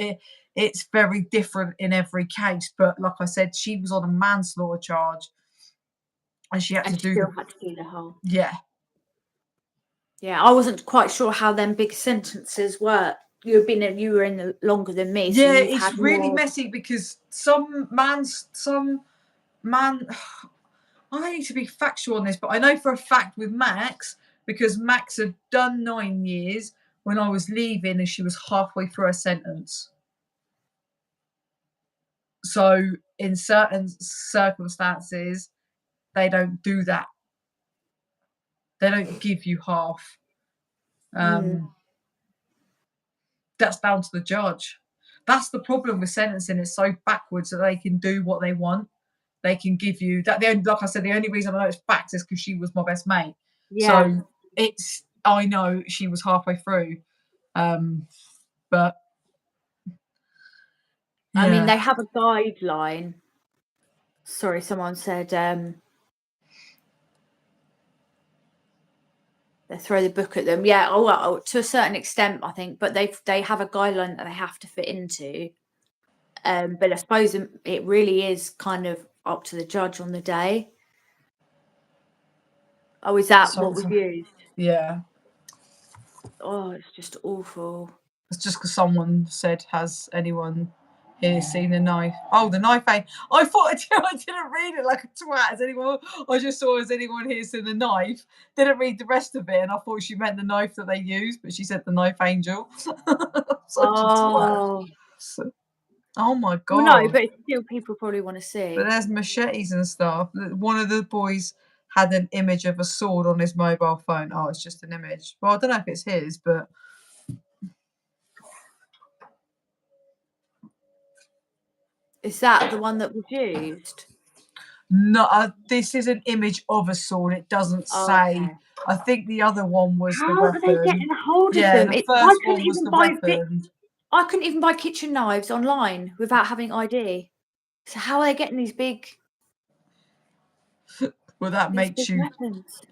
it's very different in every case. But like I said, she was on a manslaughter charge, and she had to do the whole. Yeah. Yeah, I wasn't quite sure how them big sentences work. You were in longer than me. Yeah, so it's really messy because some man. I need to be factual on this, but I know for a fact with Max, because Max had done 9 years when I was leaving and she was halfway through her sentence. So in certain circumstances, they don't do that. They don't give you half. That's down to the judge. That's the problem with sentencing. It's so backwards that they can do what they want. They can give you that. Like I said, the only reason I know it's facts is because she was my best mate. Yeah. So I know she was halfway through. But yeah. I mean, they have a guideline. Sorry, someone said they throw the book at them. Yeah, well, to a certain extent, I think, but they have a guideline that they have to fit into. But I suppose it really is kind of up to the judge on the day. Oh, is that what was used? Yeah. Oh, it's just awful. It's just because someone said, "Has anyone here seen a knife?" Oh, the knife thing. I thought I didn't read it like a twat. Has anyone? I just saw, "Has anyone here seen the knife?" Didn't read the rest of it, and I thought she meant the knife that they used, but she said the knife angel. Such a twat. Oh my God. Well, no, but still, people probably want to see. But there's machetes and stuff. One of the boys had an image of a sword on his mobile phone. Oh, it's just an image. Well, I don't know if it's his, but. Is that the one that was used? No, this is an image of a sword. It doesn't say. Okay. I think the other one was the weapon. How are they getting a hold of them? The first one was the weapon. I couldn't even buy kitchen knives online without having ID. So how are they getting these big? Well, that makes you.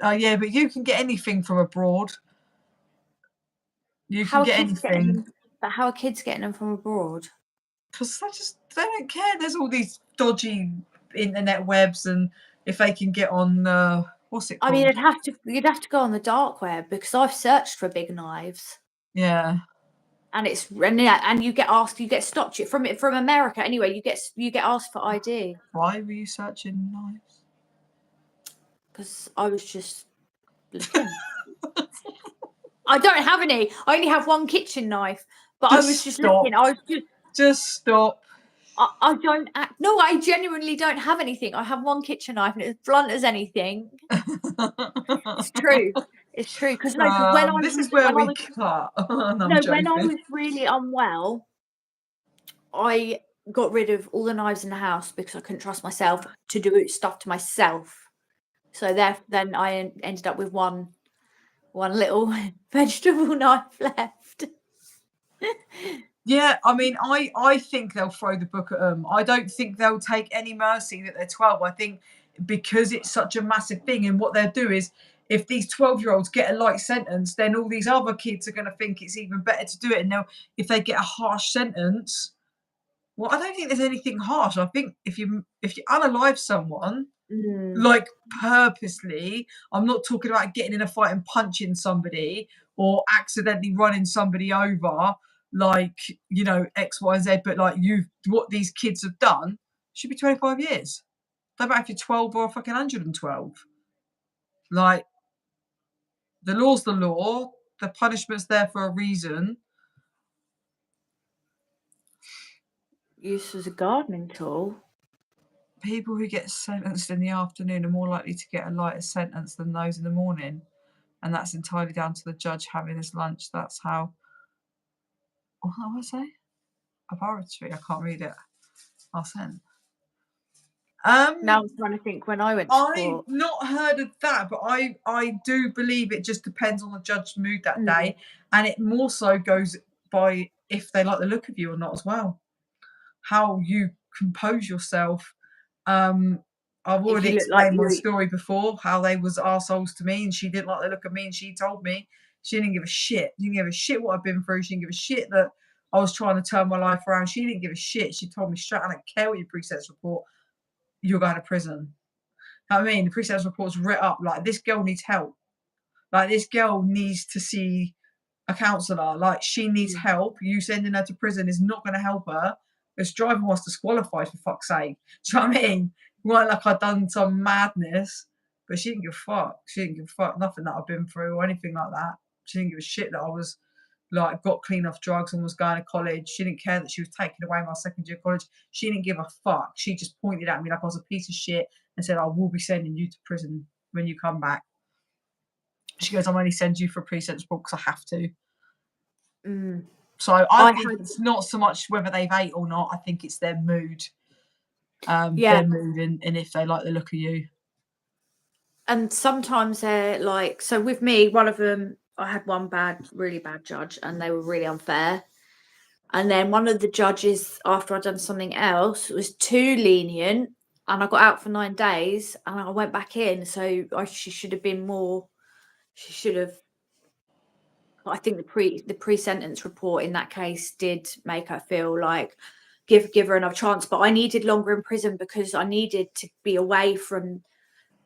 Oh yeah, but you can get anything from abroad. You can get anything. But how are kids getting them from abroad? Because they don't care. There's all these dodgy internet webs, and if they can get on what's it called? I mean, you'd have to go on the dark web, because I've searched for big knives. Yeah. And you get stopped from America anyway. You get asked for ID. Why were you searching knives? Because I was just looking. I don't have any. I only have one kitchen knife. But I was just looking. Just stop. I don't act. No, I genuinely don't have anything. I have one kitchen knife and it's blunt as anything. It's true. It's true. Because when I this was, is where when I we was, cut. I'm no, joking. when I was really unwell, I got rid of all the knives in the house because I couldn't trust myself to do stuff to myself. So then I ended up with one little vegetable knife left. Yeah, I mean, I think they'll throw the book at them. I don't think they'll take any mercy that they're 12. I think because it's such a massive thing, and what they'll do is, if these 12-year-olds get a light sentence, then all these other kids are going to think it's even better to do it. And if they get a harsh sentence, well, I don't think there's anything harsh. I think if you unalive someone, like purposely, I'm not talking about getting in a fight and punching somebody or accidentally running somebody over, like, you know, X, Y, and Z, but like what these kids have done should be 25 years. No matter if you're 12 or fucking 112. Like, the law's the law, the punishment's there for a reason. Use as a gardening tool. People who get sentenced in the afternoon are more likely to get a lighter sentence than those in the morning. And that's entirely down to the judge having his lunch. That's how. What do I say? Laboratory. I can't read it. I'll send. Now I'm trying to think when I went to I've court. not heard of that, but I do believe it just depends on the judge's mood that day, and it more so goes by if they like the look of you or not as well. How you compose yourself. I've already explained my story before, how they was arseholes to me and she didn't like the look of me and she told me she didn't give a shit. She didn't give a shit what I've been through. She didn't give a shit that I was trying to turn my life around. She didn't give a shit. She told me straight, I don't care what your pre-sentence report, you're going to prison. You know what I mean? The pre-sentence report's writ up like, this girl needs help. Like, this girl needs to see a counsellor. Like, she needs help. You sending her to prison is not going to help her. This driver was disqualified, for fuck's sake. Do you know what I mean? It weren't like I'd done some madness, but she didn't give a fuck. She didn't give a fuck nothing that I've been through or anything like that. She didn't give a shit that I was like got clean off drugs and was going to college. She didn't care that she was taking away my second year of college. She didn't give a fuck. She just pointed at me like I was a piece of shit and said, I will be sending you to prison when you come back. She goes, I'm only sending you for a pre-sentence report because I have to. So I think it's not so much whether they've ate or not. I think it's their mood. Their mood and if they like the look of you. And sometimes they're like, so with me, one of them, I had one really bad judge and they were really unfair. And then one of the judges, after I'd done something else, was too lenient and I got out for 9 days and I went back in. So she should have been more, she should have, I think the pre-sentence report in that case did make her feel like give her another chance. But I needed longer in prison because I needed to be away from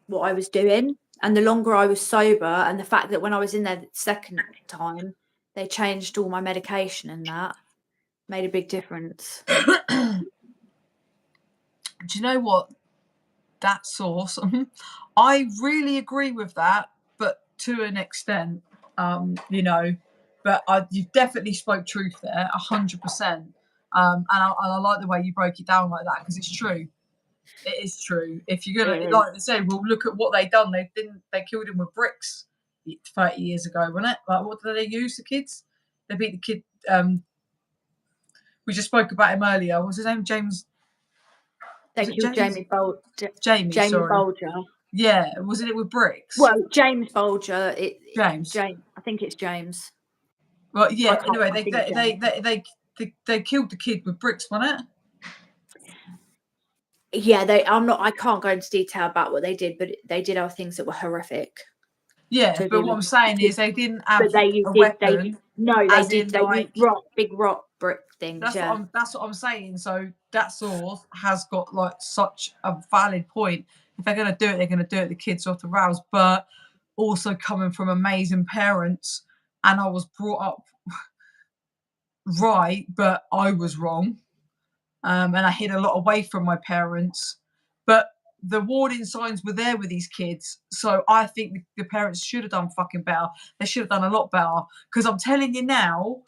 what I was doing. And the longer I was sober, and the fact that when I was in there the second time, they changed all my medication and that made a big difference. Do you know what? That's awesome. I really agree with that, but to an extent, you know, but you definitely spoke truth there, 100%. And I like the way you broke it down like that because it's true. It is true. If you're gonna, like they say, well, look at what they done. They killed him with bricks 30 years ago, wasn't it? Like, what did they use? The kids? They beat the kid. We just spoke about him earlier. What was his name? James. They killed Jamie Bolger. Yeah, wasn't it with bricks? Well, James Bolger. James. I think it's James. Well, yeah. Anyway, they killed the kid with bricks, wasn't it? Yeah, I can't go into detail about what they did, but they did other things that were horrific. Yeah, but what I'm saying is they didn't have a weapon. They did. They used big rock brick things. That's what I'm saying. So that source has got like such a valid point. If they're going to do it, they're going to do it. The kids off the rails, but also coming from amazing parents, and I was brought up right, but I was wrong. And I hid a lot away from my parents, but the warning signs were there with these kids. So I think the parents should have done fucking better. They should have done a lot better. Because I'm telling you now,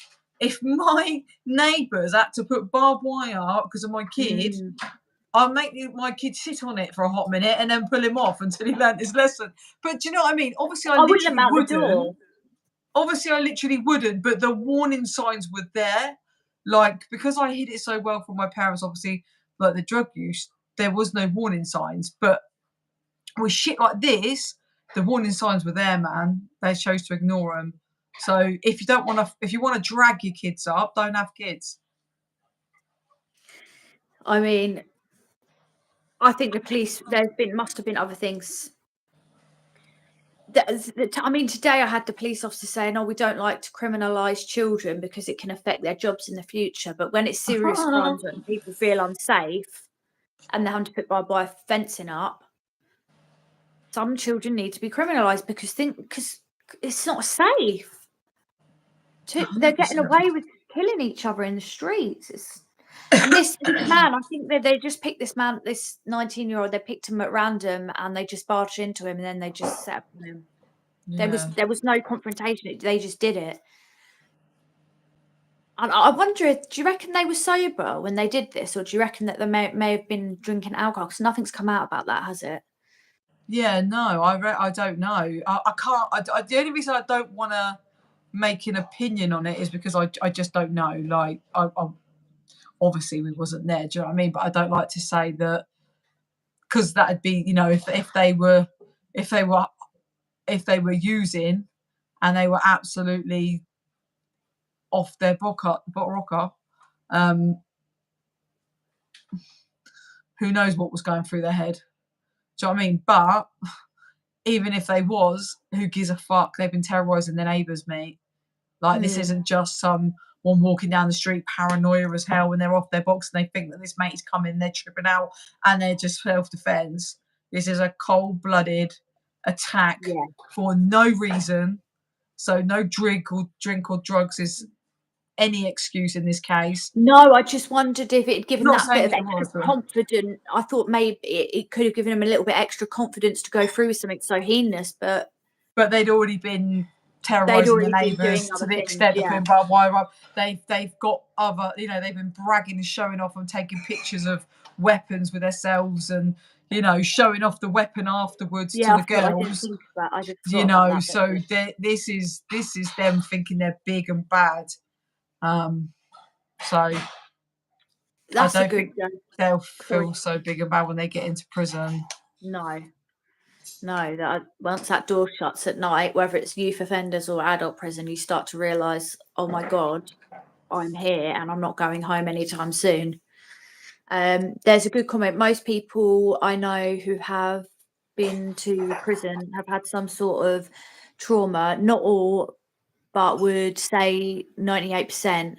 if my neighbours had to put barbed wire up because of my kid, I'll make my kid sit on it for a hot minute and then pull him off until he learnt his lesson. But do you know what I mean? Obviously, I wouldn't literally have out the wouldn't. door. Obviously, I literally wouldn't, but the warning signs were there. Like, because I hid it so well from my parents, obviously, like the drug use, there was no warning signs. But with shit like this, the warning signs were there, man. They chose to ignore them. So if you don't want to, if you want to drag your kids up, don't have kids. I mean, I think the police, must have been other things. I mean, today I had the police officer saying, "Oh, we don't like to criminalise children because it can affect their jobs in the future." But when it's serious crimes and people feel unsafe and they're having to put barbed wire fencing up, some children need to be criminalised because it's not safe. They're getting 100%. away with killing each other in the streets. And this man, I think they just picked this man, this 19-year-old, they picked him at random and they just barged into him and then they just set up on him. Yeah. There was no confrontation. They just did it. And I wonder, do you reckon they were sober when they did this, or do you reckon that they may have been drinking alcohol? Because nothing's come out about that, has it? Yeah, no, I don't know. I can't. The only reason I don't want to make an opinion on it is because I just don't know. Like, obviously we wasn't there. Do you know what I mean? But I don't like to say that because that'd be, you know, if they were using and they were absolutely off their rocker, who knows what was going through their head? Do you know what I mean? But even if they was, who gives a fuck? They've been terrorising their neighbours, mate. Like, this isn't just someone walking down the street paranoia as hell when they're off their box and they think that this mate's coming, they're tripping out and they're just self-defence. This is a cold-blooded attack for no reason. So no drink or drugs is any excuse in this case. No, I just wondered if it had given Not that bit saying of it extra was, confidence. I thought maybe it could have given him a little bit extra confidence to go through with something so heinous, but they'd already been they'd terrorising the already been neighbours doing to other the things. extent of Yeah, putting barbed wire up. They've got other, you know, they've been bragging and showing off and taking pictures of weapons with themselves and, you know, showing off the weapon afterwards to yeah. the I didn't girls. think of that. I just You forgot about know, that so bit. this is them thinking they're big and bad. So I That's a don't good. think they'll Sorry. feel so big and bad when they get into prison. No, that once that door shuts at night, whether it's youth offenders or adult prison, you start to realise, oh my God, I'm here and I'm not going home anytime soon. There's a good comment. Most people I know who have been to prison have had some sort of trauma. Not all, but would say 98%.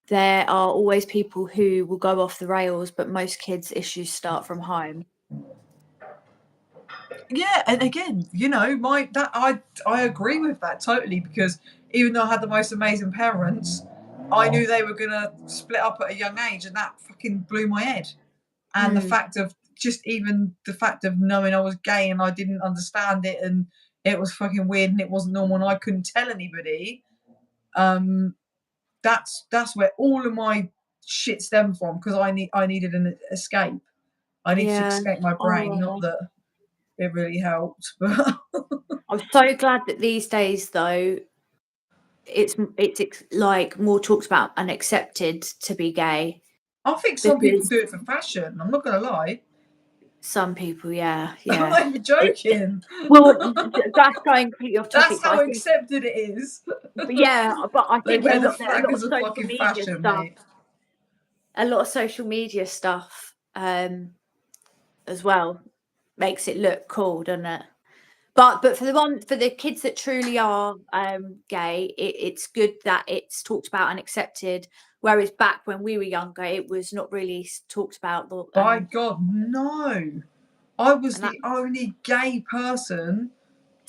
There are always people who will go off the rails, but most kids' issues start from home. Yeah, and again, you know, I agree with that totally, because even though I had the most amazing parents, I knew they were gonna split up at a young age, and that fucking blew my head. And the fact of knowing I was gay and I didn't understand it and it was fucking weird and it wasn't normal and I couldn't tell anybody. That's where all of my shit stemmed from, because I needed an escape. I needed to Yeah. escape my brain. Not Oh, that it really helped, but I'm so glad that these days, though, it's like more talked about and accepted to be gay, I think some people because do it for fashion. I'm not gonna lie. some people, yeah, I'm not even joking. well, that's going completely off That's topic, but how I think, accepted it is. but I They think a wear the lot flag of as a social fucking media fashion, stuff, mate. As well makes it look cool, doesn't it? But for the kids that truly are gay, it's good that it's talked about and accepted. Whereas back when we were younger, it was not really talked about. By God, no. I was And that, the only gay person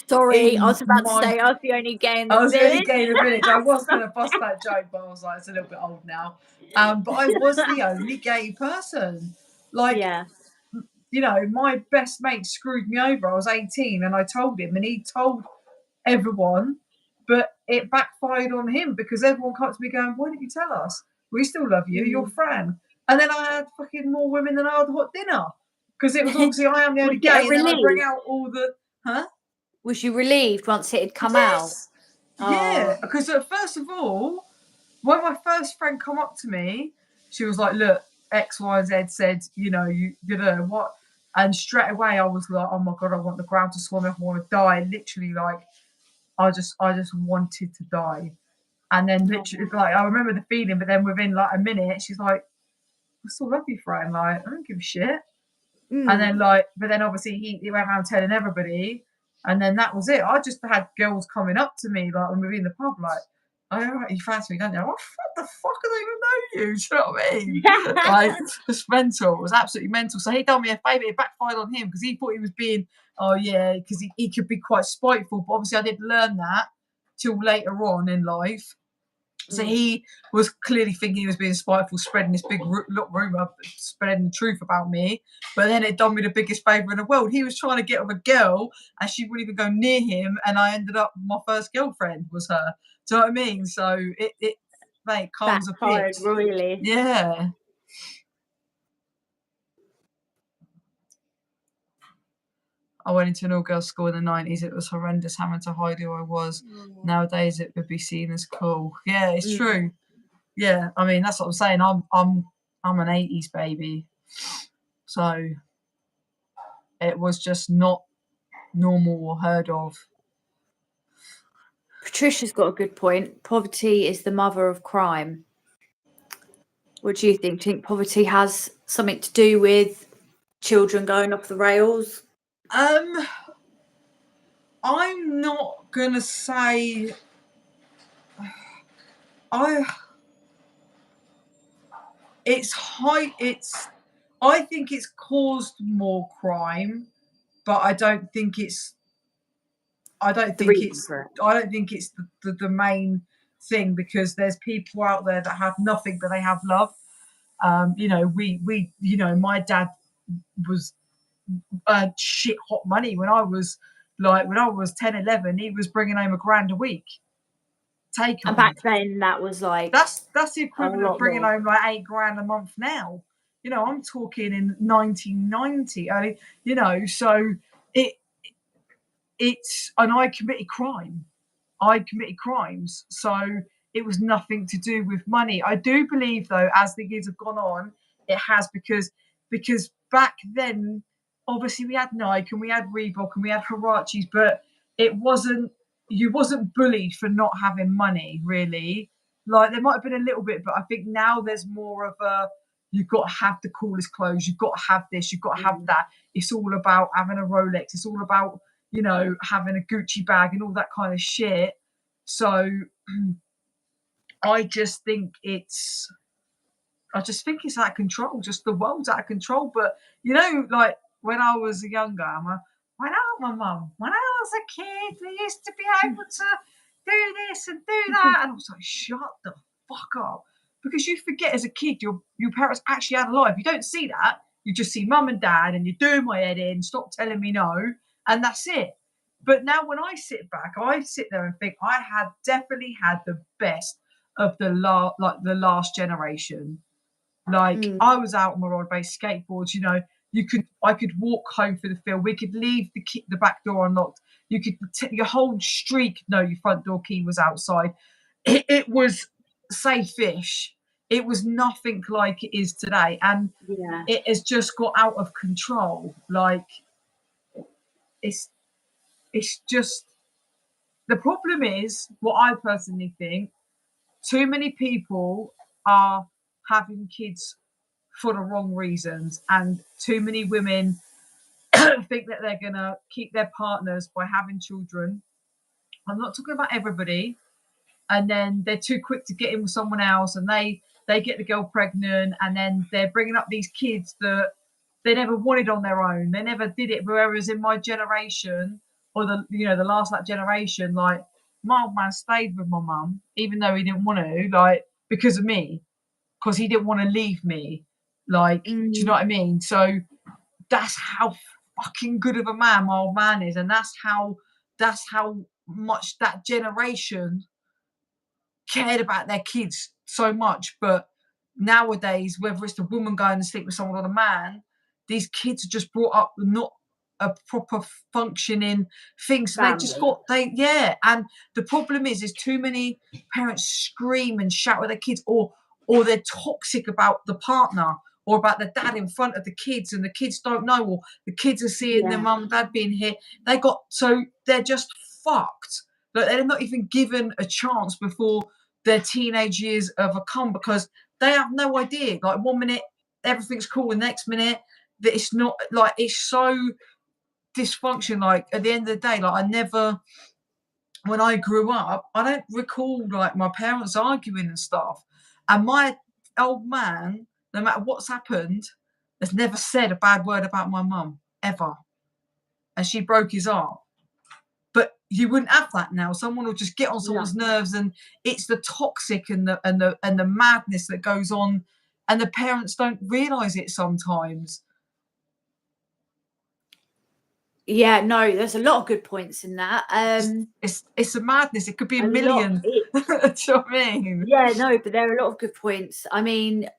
sorry, I in was about to my. say I was the only gay in I the was the only village. gay in the village. I was going to bust that joke, but I was like, it's a little bit old now. But I was the only gay person. Like, Yeah, you know, my best mate screwed me over. I was 18 and I told him, and he told everyone. But it backfired on him because everyone comes to me going, why didn't you tell us? We still love you, you're Fran. And then I had fucking more women than I had hot dinner. Because it was obviously I am the only gay, and then I bring out all the Was you relieved once it had come out? Yeah, because first of all, when my first friend come up to me, she was like, look, X, Y, Z said, you know what? And straight away I was like, oh my God, I want the ground to swallow me, I want to die. Literally, like, I just wanted to die. And then literally, like, I remember the feeling, but then within like a minute, she's like, I still love you, Fran. Like, I don't give a shit. And then but then obviously he went around telling everybody, and then that was it. I just had girls coming up to me like when we were in the pub, like, oh, you fancy me, don't you? Oh, what the fuck? I don't even know you. Do you know what I mean? Like, it's mental. It was absolutely mental. So he done me a favour. It backfired on him because he thought he was being, because he could be quite spiteful. But obviously I didn't learn that till later on in life. So he was clearly thinking he was being spiteful, spreading this big rumour, spreading the truth about me. But then it done me the biggest favour in the world. He was trying to get with a girl, and she wouldn't even go near him. And I ended up, my first girlfriend was her. Do you know what I mean? So it mate, comes a bit. Really. Yeah. I went into an all-girls school in the 90s. It was horrendous having to hide who I was. Nowadays, it would be seen as cool. Yeah, it's true. Yeah, I mean, that's what I'm saying. I'm an 80s baby. So it was just not normal or heard of. Patricia's got a good point. Poverty is the mother of crime. What do you think? Do you think poverty has something to do with children going off the rails? I'm not gonna say I think it's caused more crime, but I don't think it's the main thing, because there's people out there that have nothing but they have love. My dad was shit hot money when I was 10, 11. He was bringing home $1,000 a week. And back then that was like, that's the equivalent of bringing home like $8,000 a month now. I'm talking in 1990. So it's and I committed crimes. So it was nothing to do with money. I do believe, though, as the years have gone on, it has, because back then, obviously, we had Nike and we had Reebok and we had Huaraches, but you wasn't bullied for not having money, really. Like, there might have been a little bit, but I think now there's more of a, you've got to have the coolest clothes, you've got to have this, you've got to have that. It's all about having a Rolex. It's all about, having a Gucci bag and all that kind of shit. So I just think it's out of control. Just the world's out of control. But like when I was younger, when I was a kid, we used to be able to do this and do that, and I was like, shut the fuck up, because you forget as a kid your parents actually had a life. You don't see that. You just see mum and dad, and you're doing my head in. Stop telling me no, and that's it. But now when I sit back, I sit there and think I had definitely had the best of the last generation. Like, I was out on my road-based skateboards. I could walk home through the field. We could leave the back door unlocked. You could your whole street know your front door key was outside. It was safe-ish. It was nothing like it is today, and it has just got out of control. Like, it's just, the problem is, what I personally think, too many people are having kids for the wrong reasons, and too many women think that they're gonna keep their partners by having children. I'm not talking about everybody. And then they're too quick to get in with someone else, and they get the girl pregnant, and then they're bringing up these kids that they never wanted on their own. They never did it. Whereas in my generation, or the last generation, like, my old man stayed with my mum, even though he didn't want to, like, because of me, because he didn't want to leave me. Like, do you know what I mean? So that's how fucking good of a man my old man is, and that's how much that generation cared about their kids so much. But nowadays, whether it's the woman going to sleep with someone or the man, these kids are just brought up not a proper functioning thing. So and the problem is too many parents scream and shout at their kids, or they're toxic about the partner or about the dad in front of the kids, and the kids don't know, or the kids are seeing their mum and dad being hit. They're just fucked. Like, they're not even given a chance before their teenage years overcome, because they have no idea. Like, 1 minute everything's cool, and the next minute that it's not. Like, it's so dysfunction. Like, at the end of the day, like, when I grew up, I don't recall like my parents arguing and stuff. And my old man, no matter what's happened, has never said a bad word about my mum ever. And she broke his heart. But you wouldn't have that now. Someone will just get on someone's nerves, and it's the toxic and the madness that goes on, and the parents don't realise it sometimes. Yeah, no, there's a lot of good points in that. It's a madness. It could be a million. Do you know what I mean? Yeah, no, but there are a lot of good points. I mean,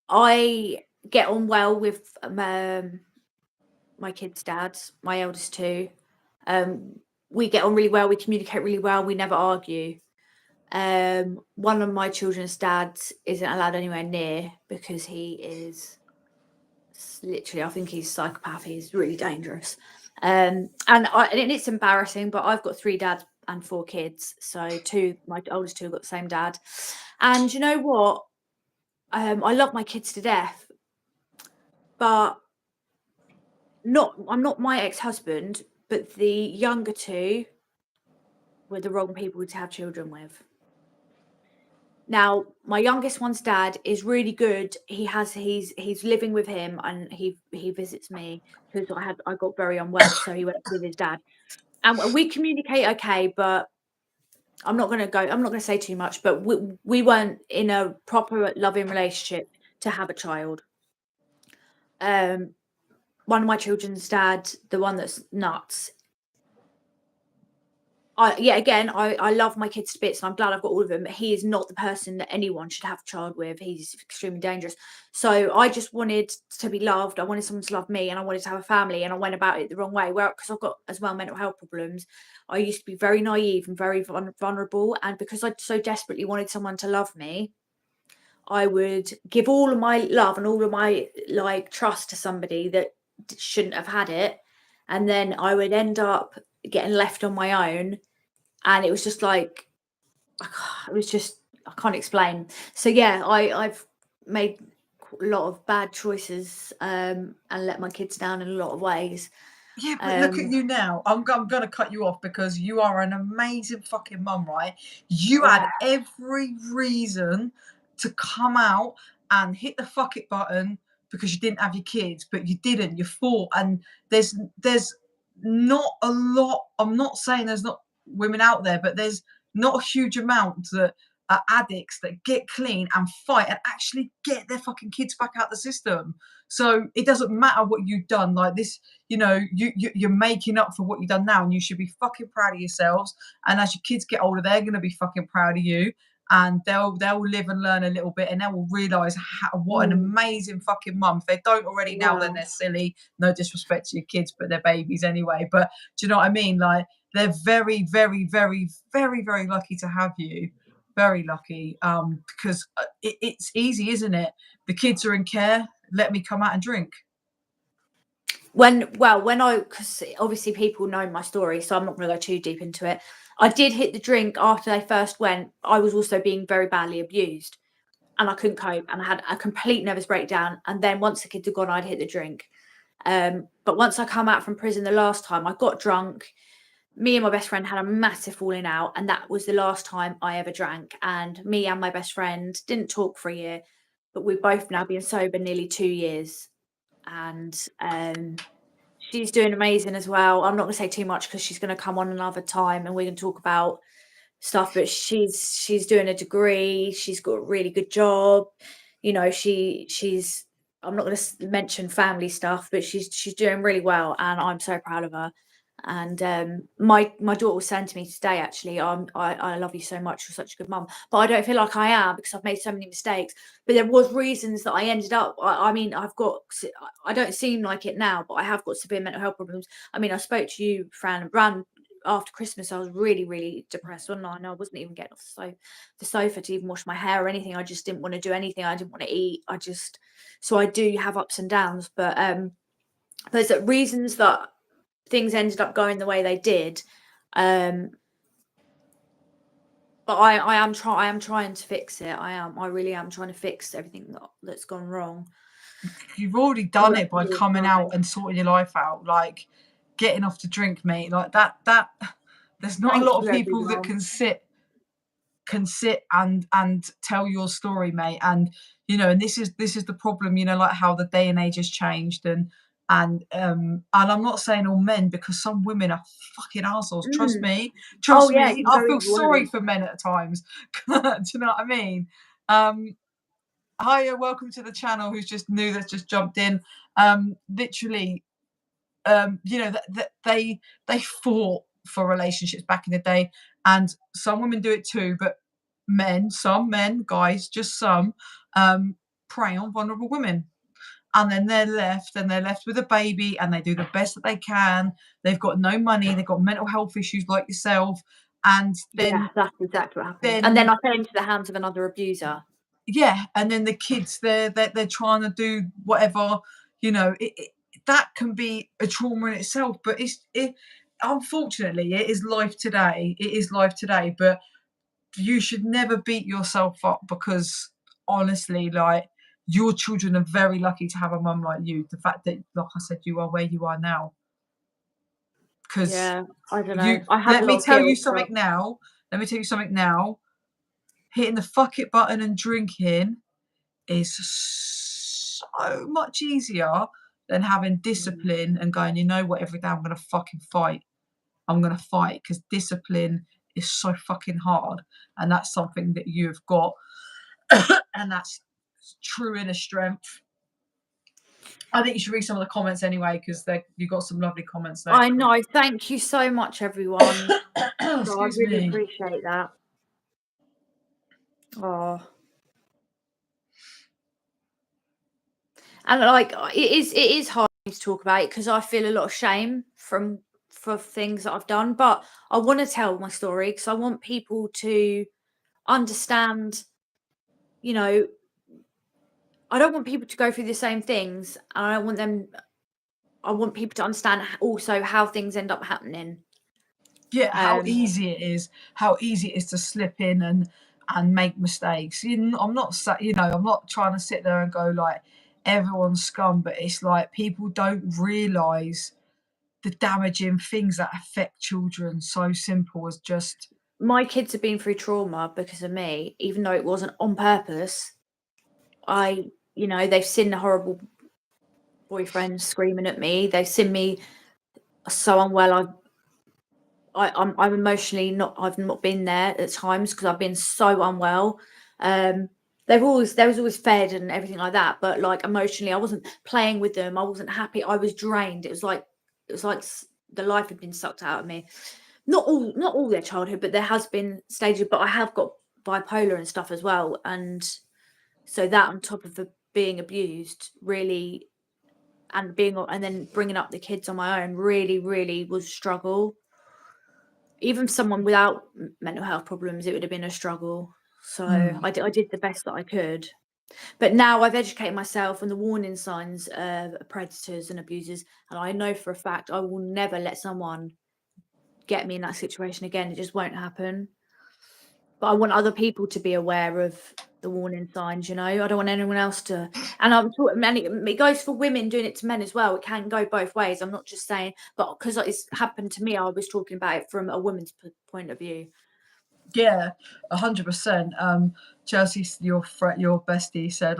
I get on well with my kids' dads, my eldest two. We get on really well. We communicate really well. We never argue. One of my children's dads isn't allowed anywhere near, because he is literally, I think he's a psychopath. He's really dangerous. And it's embarrassing, but I've got 3 dads and 4 kids. So my oldest two got the same dad. And you know what? I love my kids to death, but I'm not my ex-husband, but the younger 2 were the wrong people to have children with. Now, my youngest one's dad is really good. He's living with him, and he visits me, because I got very unwell, so he went with his dad. And we communicate okay, but I'm not gonna say too much, but we weren't in a proper loving relationship to have a child. One of my children's dad, the one that's nuts. I love my kids to bits, and I'm glad I've got all of them. But he is not the person that anyone should have a child with. He's extremely dangerous. So I just wanted to be loved. I wanted someone to love me, and I wanted to have a family. And I went about it the wrong way. Well, because I've got as well mental health problems, I used to be very naive and very vulnerable. And because I so desperately wanted someone to love me, I would give all of my love and all of my trust to somebody that shouldn't have had it, and then I would end up getting left on my own. And it was just like, it was just, I can't explain. So yeah, I've made a lot of bad choices, and let my kids down in a lot of ways. Yeah, but look at you now. I'm going to cut you off, because you are an amazing fucking mum, right? You had every reason to come out and hit the fuck it button because you didn't have your kids, but you didn't. You fought, and there's not a lot. I'm not saying there's not women out there, but there's not a huge amount that are addicts that get clean and fight and actually get their fucking kids back out the system. So it doesn't matter what you've done. Like this, you're making up for what you've done now, and you should be fucking proud of yourselves. And as your kids get older, they're going to be fucking proud of you, and they'll live and learn a little bit, and they will realise what an amazing fucking mum. If they don't already now, then they're silly. No disrespect to your kids, but they're babies anyway. But do you know what I mean? Like, they're very, very, very, very, very lucky to have you. Very lucky, because it's easy, isn't it? The kids are in care. Let me come out and drink. Because obviously people know my story, so I'm not going to go too deep into it. I did hit the drink after they first went. I was also being very badly abused, and I couldn't cope, and I had a complete nervous breakdown. And then once the kids had gone, I'd hit the drink. But once I come out from prison the last time, I got drunk. Me and my best friend had a massive falling out, and that was the last time I ever drank. And me and my best friend didn't talk for a year, but we've both now been sober nearly 2 years. And she's doing amazing as well. I'm not going to say too much because she's going to come on another time and we're going to talk about stuff, but she's doing a degree. She's got a really good job. She's I'm not going to mention family stuff, but she's doing really well, and I'm so proud of her. And my daughter was saying to me today, actually, I love you so much, you're such a good mum, but I don't feel like I am because I've made so many mistakes. But there was reasons that I ended up, I mean, I don't seem like it now, but I have got severe mental health problems. I mean, I spoke to you, Fran, and Bran, after Christmas. I was really, really depressed, wasn't I? And I wasn't even getting off the sofa to even wash my hair or anything. I just didn't want to do anything. I didn't want to eat. So I do have ups and downs, but there's reasons that things ended up going the way they did. But I am trying to fix it. I really am trying to fix everything that's gone wrong. You've already done it by coming out and sorting your life out, like getting off to drink, mate. Like that there's not a lot of people that can sit and tell your story, mate. And and this is the problem, like how the day and age has changed. And I'm not saying all men, because some women are fucking assholes. Trust me. I feel sorry for men at times. Do you know what I mean? Hiya, welcome to the channel. Who's just new, that's just jumped in. Literally, they fought for relationships back in the day, and some women do it too, but some men, guys, just some, prey on vulnerable women. And then they're left with a baby, and they do the best that they can. They've got no money, they've got mental health issues like yourself, and then that's exactly what happened. And then I fell into the hands of another abuser. Yeah, and then the kids, they're trying to do whatever, that can be a trauma in itself. But unfortunately, it is life today. It is life today. But you should never beat yourself up, because honestly, like, your children are very lucky to have a mum like you. The fact that, like I said, you are where you are now. Because I don't know. Let me tell you something now. Hitting the fuck it button and drinking is so much easier than having discipline and going, you know what, every day I'm going to fucking fight. I'm going to fight, because discipline is so fucking hard. And that's something that you've got. And that's true inner strength. I think you should read some of the comments anyway, because you've got some lovely comments there. I know. Thank you so much, everyone. I really appreciate that. Oh. And like, it is hard to talk about it, because I feel a lot of shame for things that I've done. But I want to tell my story, because I want people to understand, I don't want people to go through the same things, and I want people to understand also how things end up happening. Yeah, how easy it is to slip in and make mistakes. I'm not trying to sit there and go like everyone's scum, but it's like people don't realise the damaging things that affect children. So simple as just, my kids have been through trauma because of me, even though it wasn't on purpose. They've seen the horrible boyfriend screaming at me. They've seen me so unwell. I'm emotionally not. I've not been there at times because I've been so unwell. There was always fed and everything like that, but like emotionally, I wasn't playing with them. I wasn't happy. I was drained. It was like the life had been sucked out of me. Not all their childhood, but there has been stages. But I have got bipolar and stuff as well, and so that on top of being abused, really, and then bringing up the kids on my own, really, really was a struggle. Even someone without mental health problems, it would have been a struggle. So I did the best that I could. But now I've educated myself on the warning signs of predators and abusers, and I know for a fact I will never let someone get me in that situation again. It just won't happen. But I want other people to be aware of the warning signs, I don't want anyone else to. And I'm talking, it goes for women doing it to men as well. It can go both ways. I'm not just saying, but because it's happened to me, I was talking about it from a woman's point of view. Yeah, 100%. Chelsea, your bestie, said,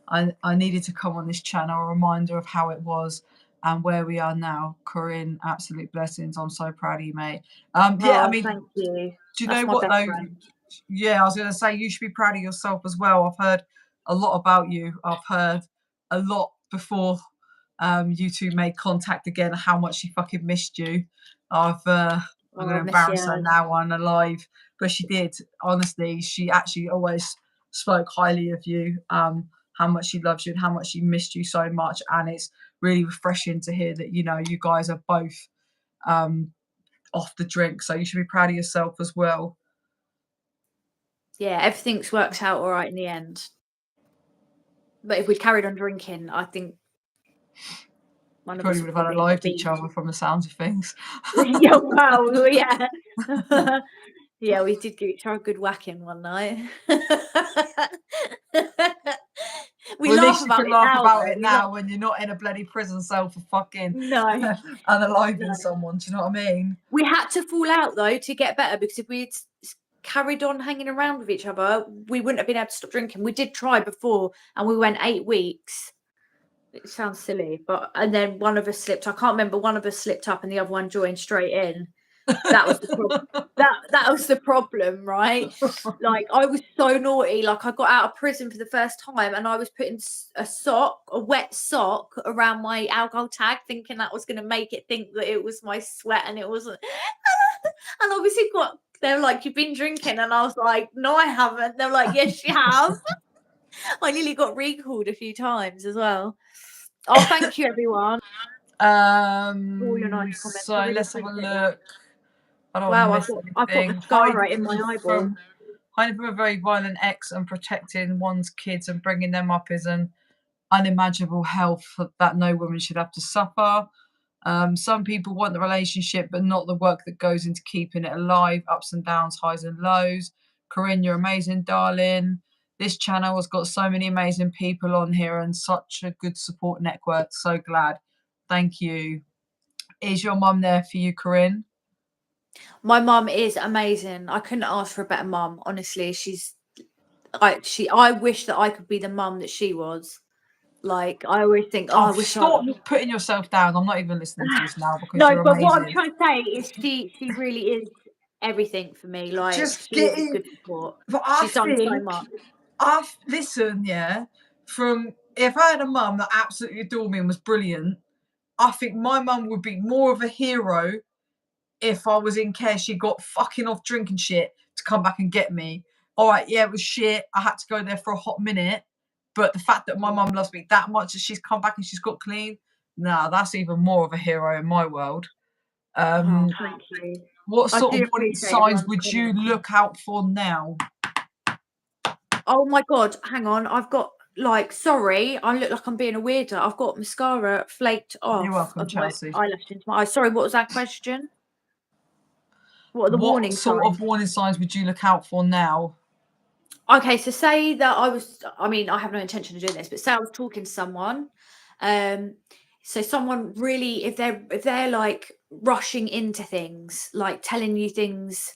I needed to come on this channel, a reminder of how it was and where we are now. Corinne, absolute blessings. I'm so proud of you, mate. Yeah, I mean, thank you. Do you know what though? Yeah, I was going to say, you should be proud of yourself as well. I've heard a lot about you. I've heard a lot before you two made contact again, how much she fucking missed you. I'm going to embarrass her now on a live, but she did. Honestly, she actually always spoke highly of you, how much she loves you and how much she missed you so much. And it's really refreshing to hear that, you know, you guys are both off the drink. So you should be proud of yourself as well. Yeah, everything's worked out all right in the end. But if we'd carried on drinking, I think one of us Probably would have had a live each other from the sounds of things. Yeah, well, yeah. Yeah, we did give each other a good whacking one night. We well, laugh about it now when you're not in a bloody prison cell for fucking no unaliving someone. Do you know what I mean? We had to fall out though to get better, because if we'd carried on hanging around with each other, we wouldn't have been able to stop drinking. We did try before, and we went 8 weeks. It sounds silly, and then one of us slipped. I can't remember. One of us slipped up, and the other one joined straight in. That was the problem. That was the problem, right? Like, I was so naughty. Like, I got out of prison for the first time, and I was putting a wet sock around my alcohol tag, thinking that was going to make it think that it was my sweat, and it wasn't. And obviously, they're like, "You've been drinking," and I was like, "No, I haven't." They're like, "Yes, you have." I nearly got recalled a few times as well. Oh, thank you, everyone. All your nice comments. So let's have a look. I don't wow, miss I've got mascara in my eyeball. Hiding from a very violent ex and protecting one's kids and bringing them up is an unimaginable hell that no woman should have to suffer. Some people want the relationship, but not the work that goes into keeping it alive. Ups and downs, highs and lows. Corinne, you're amazing, darling. This channel has got so many amazing people on here and such a good support network. So glad. Thank you. Is your mum there for you, Corinne? My mum is amazing. I couldn't ask for a better mum. Honestly, I wish that I could be the mum that she was. Like, I always think, I wish. Stop putting yourself down. I'm not even listening to this now because no, you're but amazing. what I'm trying to say is she really is everything for me. Like, just she is good support. She's done so much. Listen, yeah. If I had a mum that absolutely adored me and was brilliant, I think my mum would be more of a hero if I was in care. She got fucking off drinking shit to come back and get me. All right, yeah, it was shit. I had to go there for a hot minute. But the fact that my mum loves me that much that she's come back and she's got clean, nah, that's even more of a hero in my world. Thank you. What sort of warning signs would you look out for now? Oh my God, hang on. I've got, sorry, I look like I'm being a weirdo. I've got mascara flaked off. You're welcome, Chelsea. My eyelash into my eye. Sorry, what was that question? What are the warning signs? What sort of warning signs would you look out for now? Okay, so say that I have no intention of doing this, but say I was talking to someone, so someone really, if they're like rushing into things, like telling you things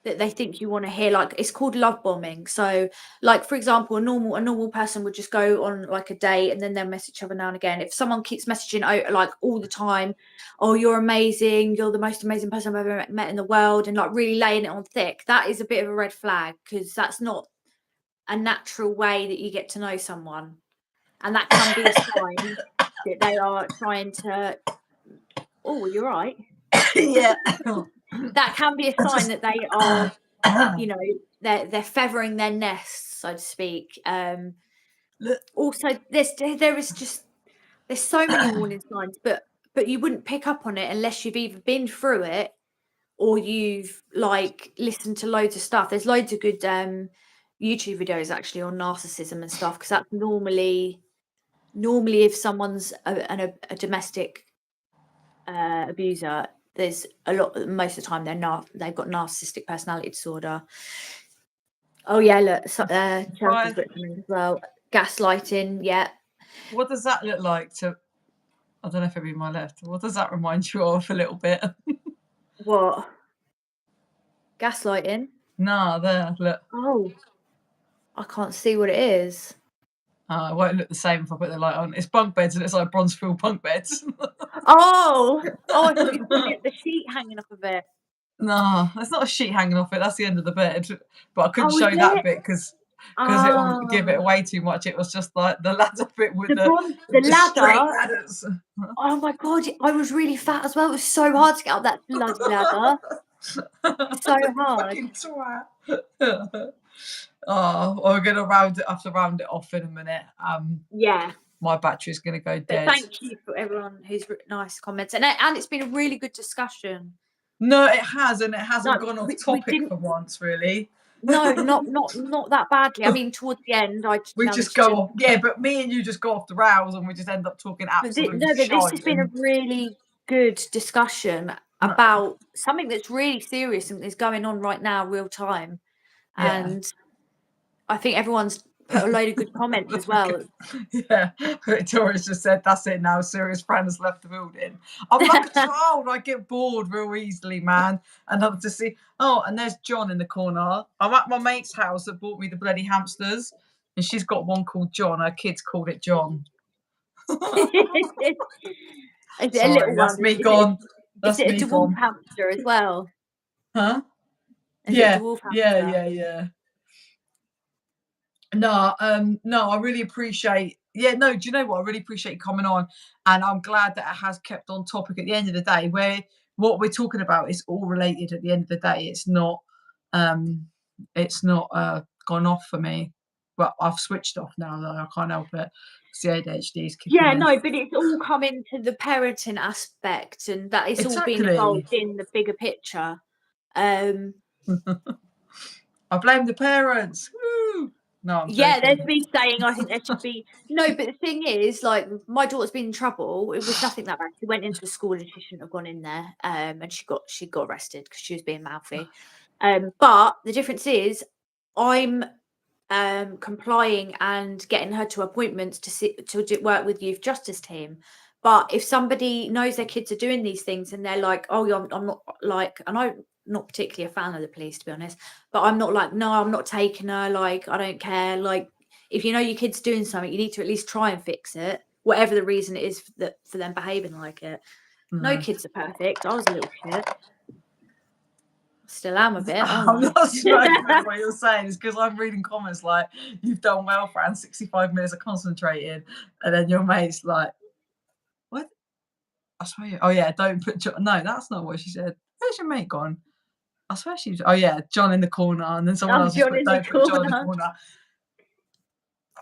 that they think you want to hear, like, it's called love bombing. So, like, for example, a normal person would just go on like a date and then they'll message each other now and again. If someone keeps messaging like all the time, "Oh, you're amazing, you're the most amazing person I've ever met in the world," and like really laying it on thick, that is a bit of a red flag, because that's not a natural way that you get to know someone, and that can be a sign that they are trying to. Oh, you're right. Yeah. That can be a sign that they are, they're feathering their nests, so to speak. Also, there's so many warning signs, but you wouldn't pick up on it unless you've either been through it or you've like listened to loads of stuff. There's loads of good YouTube videos actually on narcissism and stuff, because that's normally if someone's a domestic abuser, there's most of the time they've got narcissistic personality disorder. Oh yeah, look, Chelsea's written something as well. Gaslighting, yeah. What does that look like I don't know if it'd be my left. What does that remind you of a little bit? What? Gaslighting? Nah, there, look. Oh, I can't see what it is. It won't look the same if I put the light on. It's bunk beds and it's like Bronzefield bunk beds. Oh, I thought you were the sheet hanging off of it. No, that's not a sheet hanging off it. That's the end of the bed. But I couldn't show that bit because because it'll give it away too much. It was just like the ladder bit with the straight ladder. ladders. Oh my God, I was really fat as well. It was so hard to get up that bloody ladder. So hard. Fucking twat. Oh, we're gonna have to round it off in a minute. Yeah. My battery's gonna go dead. But thank you for everyone who's written nice comments, and it's been a really good discussion. No, it has, and it hasn't gone off topic for once, really. No, not that badly. I mean, towards the end, we just go off. Yeah, but me and you just go off the rails, and we just end up talking absolute but this has been a really good discussion about something that's really serious and is going on right now, real time. And I think everyone's put a load of good comments as well. Yeah, Victoria's just said, that's it now, serious friend has left the building. I'm like a child, I get bored real easily, man. And I'm to see, and there's John in the corner. I'm at my mate's house that bought me the bloody hamsters, and she's got one called John. Her kids called it John. It's Sorry, a little that's one. Me gone. Is it a dwarf hamster as well? Huh? Yeah. No, I really appreciate. Yeah, no, do you know what? I really appreciate you coming on, and I'm glad that it has kept on topic at the end of the day, where what we're talking about is all related at the end of the day. It's not gone off for me. But I've switched off now, though. I can't help it. The ADHD is kicking in. No, but it's all come into the parenting aspect, and that it's all been involved in the bigger picture. I blame the parents. Woo! No, there's me saying I think there should be no, but the thing is, like, my daughter's been in trouble. It was nothing that bad. She went into a school and she shouldn't have gone in there, and she got arrested because she was being mouthy. But the difference is, I'm complying and getting her to appointments to work with youth justice team. But if somebody knows their kids are doing these things and they're like, oh, I'm not like, and I'm not particularly a fan of the police, to be honest, but I'm not like, no, I'm not taking her, like, I don't care. Like, if you know your kid's doing something, you need to at least try and fix it, whatever the reason it is for them behaving like it. No kids are perfect. I was a little shit. Still am a bit. I'm not smoking what you're saying. It's because I'm reading comments like, you've done well, Fran, 65 minutes of concentrating. And then your mate's like, what? I swear. Oh, yeah, don't put John. No, that's not what she said. Where's your mate gone? I swear she's. Oh, yeah, John in the corner. And then someone else put, don't put John in the corner.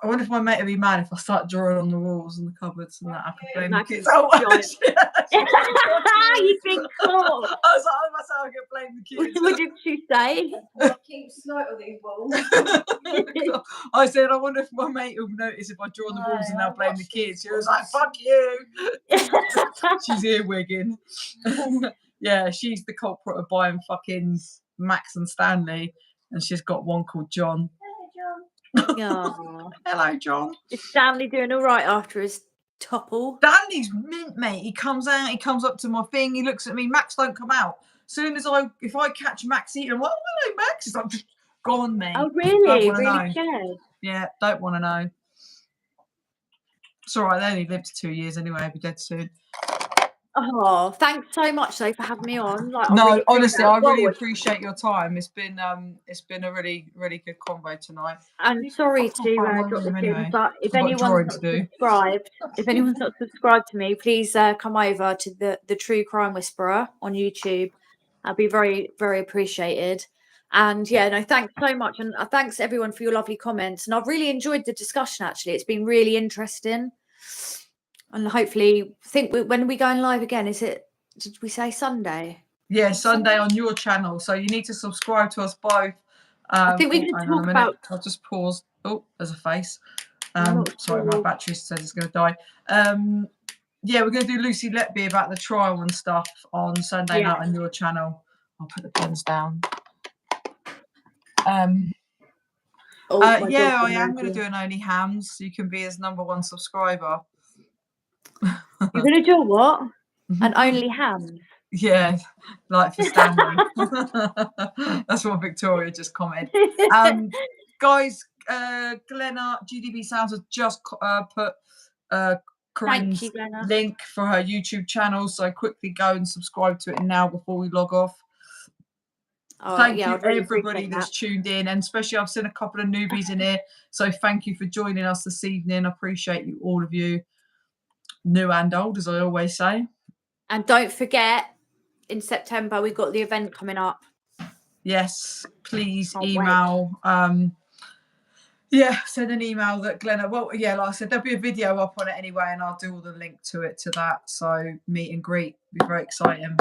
I wonder if my mate would be mad if I start drawing on the walls and the cupboards and that. I could blame the kids. You've been caught. I was like, that's how I could blame the kids. What did she say? Keep snout on these walls. I said, I wonder if my mate will notice if I draw on the walls and they'll blame the kids. She was like, fuck you. She's earwigging. Yeah, she's the culprit of buying fucking Max and Stanley, and she's got one called John. Oh. Hello, John. Is Stanley doing all right after his topple? Stanley's mint, mate. He comes out, he comes up to my thing, he looks at me. Max don't come out. Soon as if I catch Max eating, I'm like, oh, hello, Max. He's like, gone, mate. Oh, really? Really scared? Yeah, don't want to know. It's all right. They only lived 2 years anyway. I'll be dead soon. Oh, thanks so much, though, for having me on. Like, no, honestly, I really appreciate your time. It's been a really, really good convo tonight. And sorry to drop this in, but if anyone's not subscribed to me, please come over to the True Crime Whisperer on YouTube. I'd be very, very appreciated. And thanks so much, and thanks everyone for your lovely comments. And I've really enjoyed the discussion. Actually, it's been really interesting. And hopefully, when are we going live again? Did we say Sunday? Yeah, Sunday on your channel. So you need to subscribe to us both. I think we can talk about. I'll just pause. Oh, there's a face. Sorry, my battery says it's going to die. Yeah, we're going to do Lucy Letby about the trial and stuff on Sunday night on your channel. I'll put the pens down. I am going to do an Only Hams. You can be his #1 subscriber. You're going to do what? An Only Hams? Yeah, like for Stanley. That's what Victoria just commented. Guys, Glenna, GDB Sounds has just put Corinne's link for her YouTube channel. So quickly go and subscribe to it now before we log off. Thank yeah, you I'd really everybody appreciate that's that. tuned in, and especially I've seen a couple of newbies in here, so thank you for joining us this evening. I appreciate you, all of you, new and old, as I always say. And don't forget, in September we've got the event coming up. Yes, please Can't wait. email. Send an email that Glenna. Well, yeah, like I said, there'll be a video up on it anyway, and I'll do all the link to it to that. So meet and greet, be very exciting.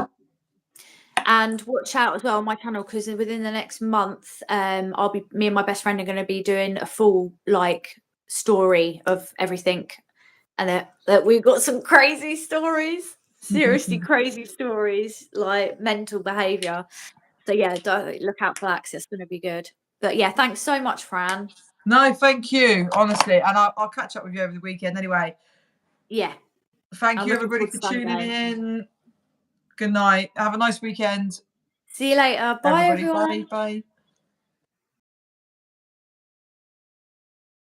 And watch out as well on my channel, because within the next month, me and my best friend are going to be doing a full story of everything, and that we've got some crazy stories, seriously crazy stories, like mental behaviour. So yeah, don't look out for that, because it's going to be good. But yeah, thanks so much, Fran. No, thank you, honestly, and I'll catch up with you over the weekend anyway. Yeah. Thank you everybody for tuning in. Good night. Have a nice weekend. See you later. Bye, everybody. everyone. Bye.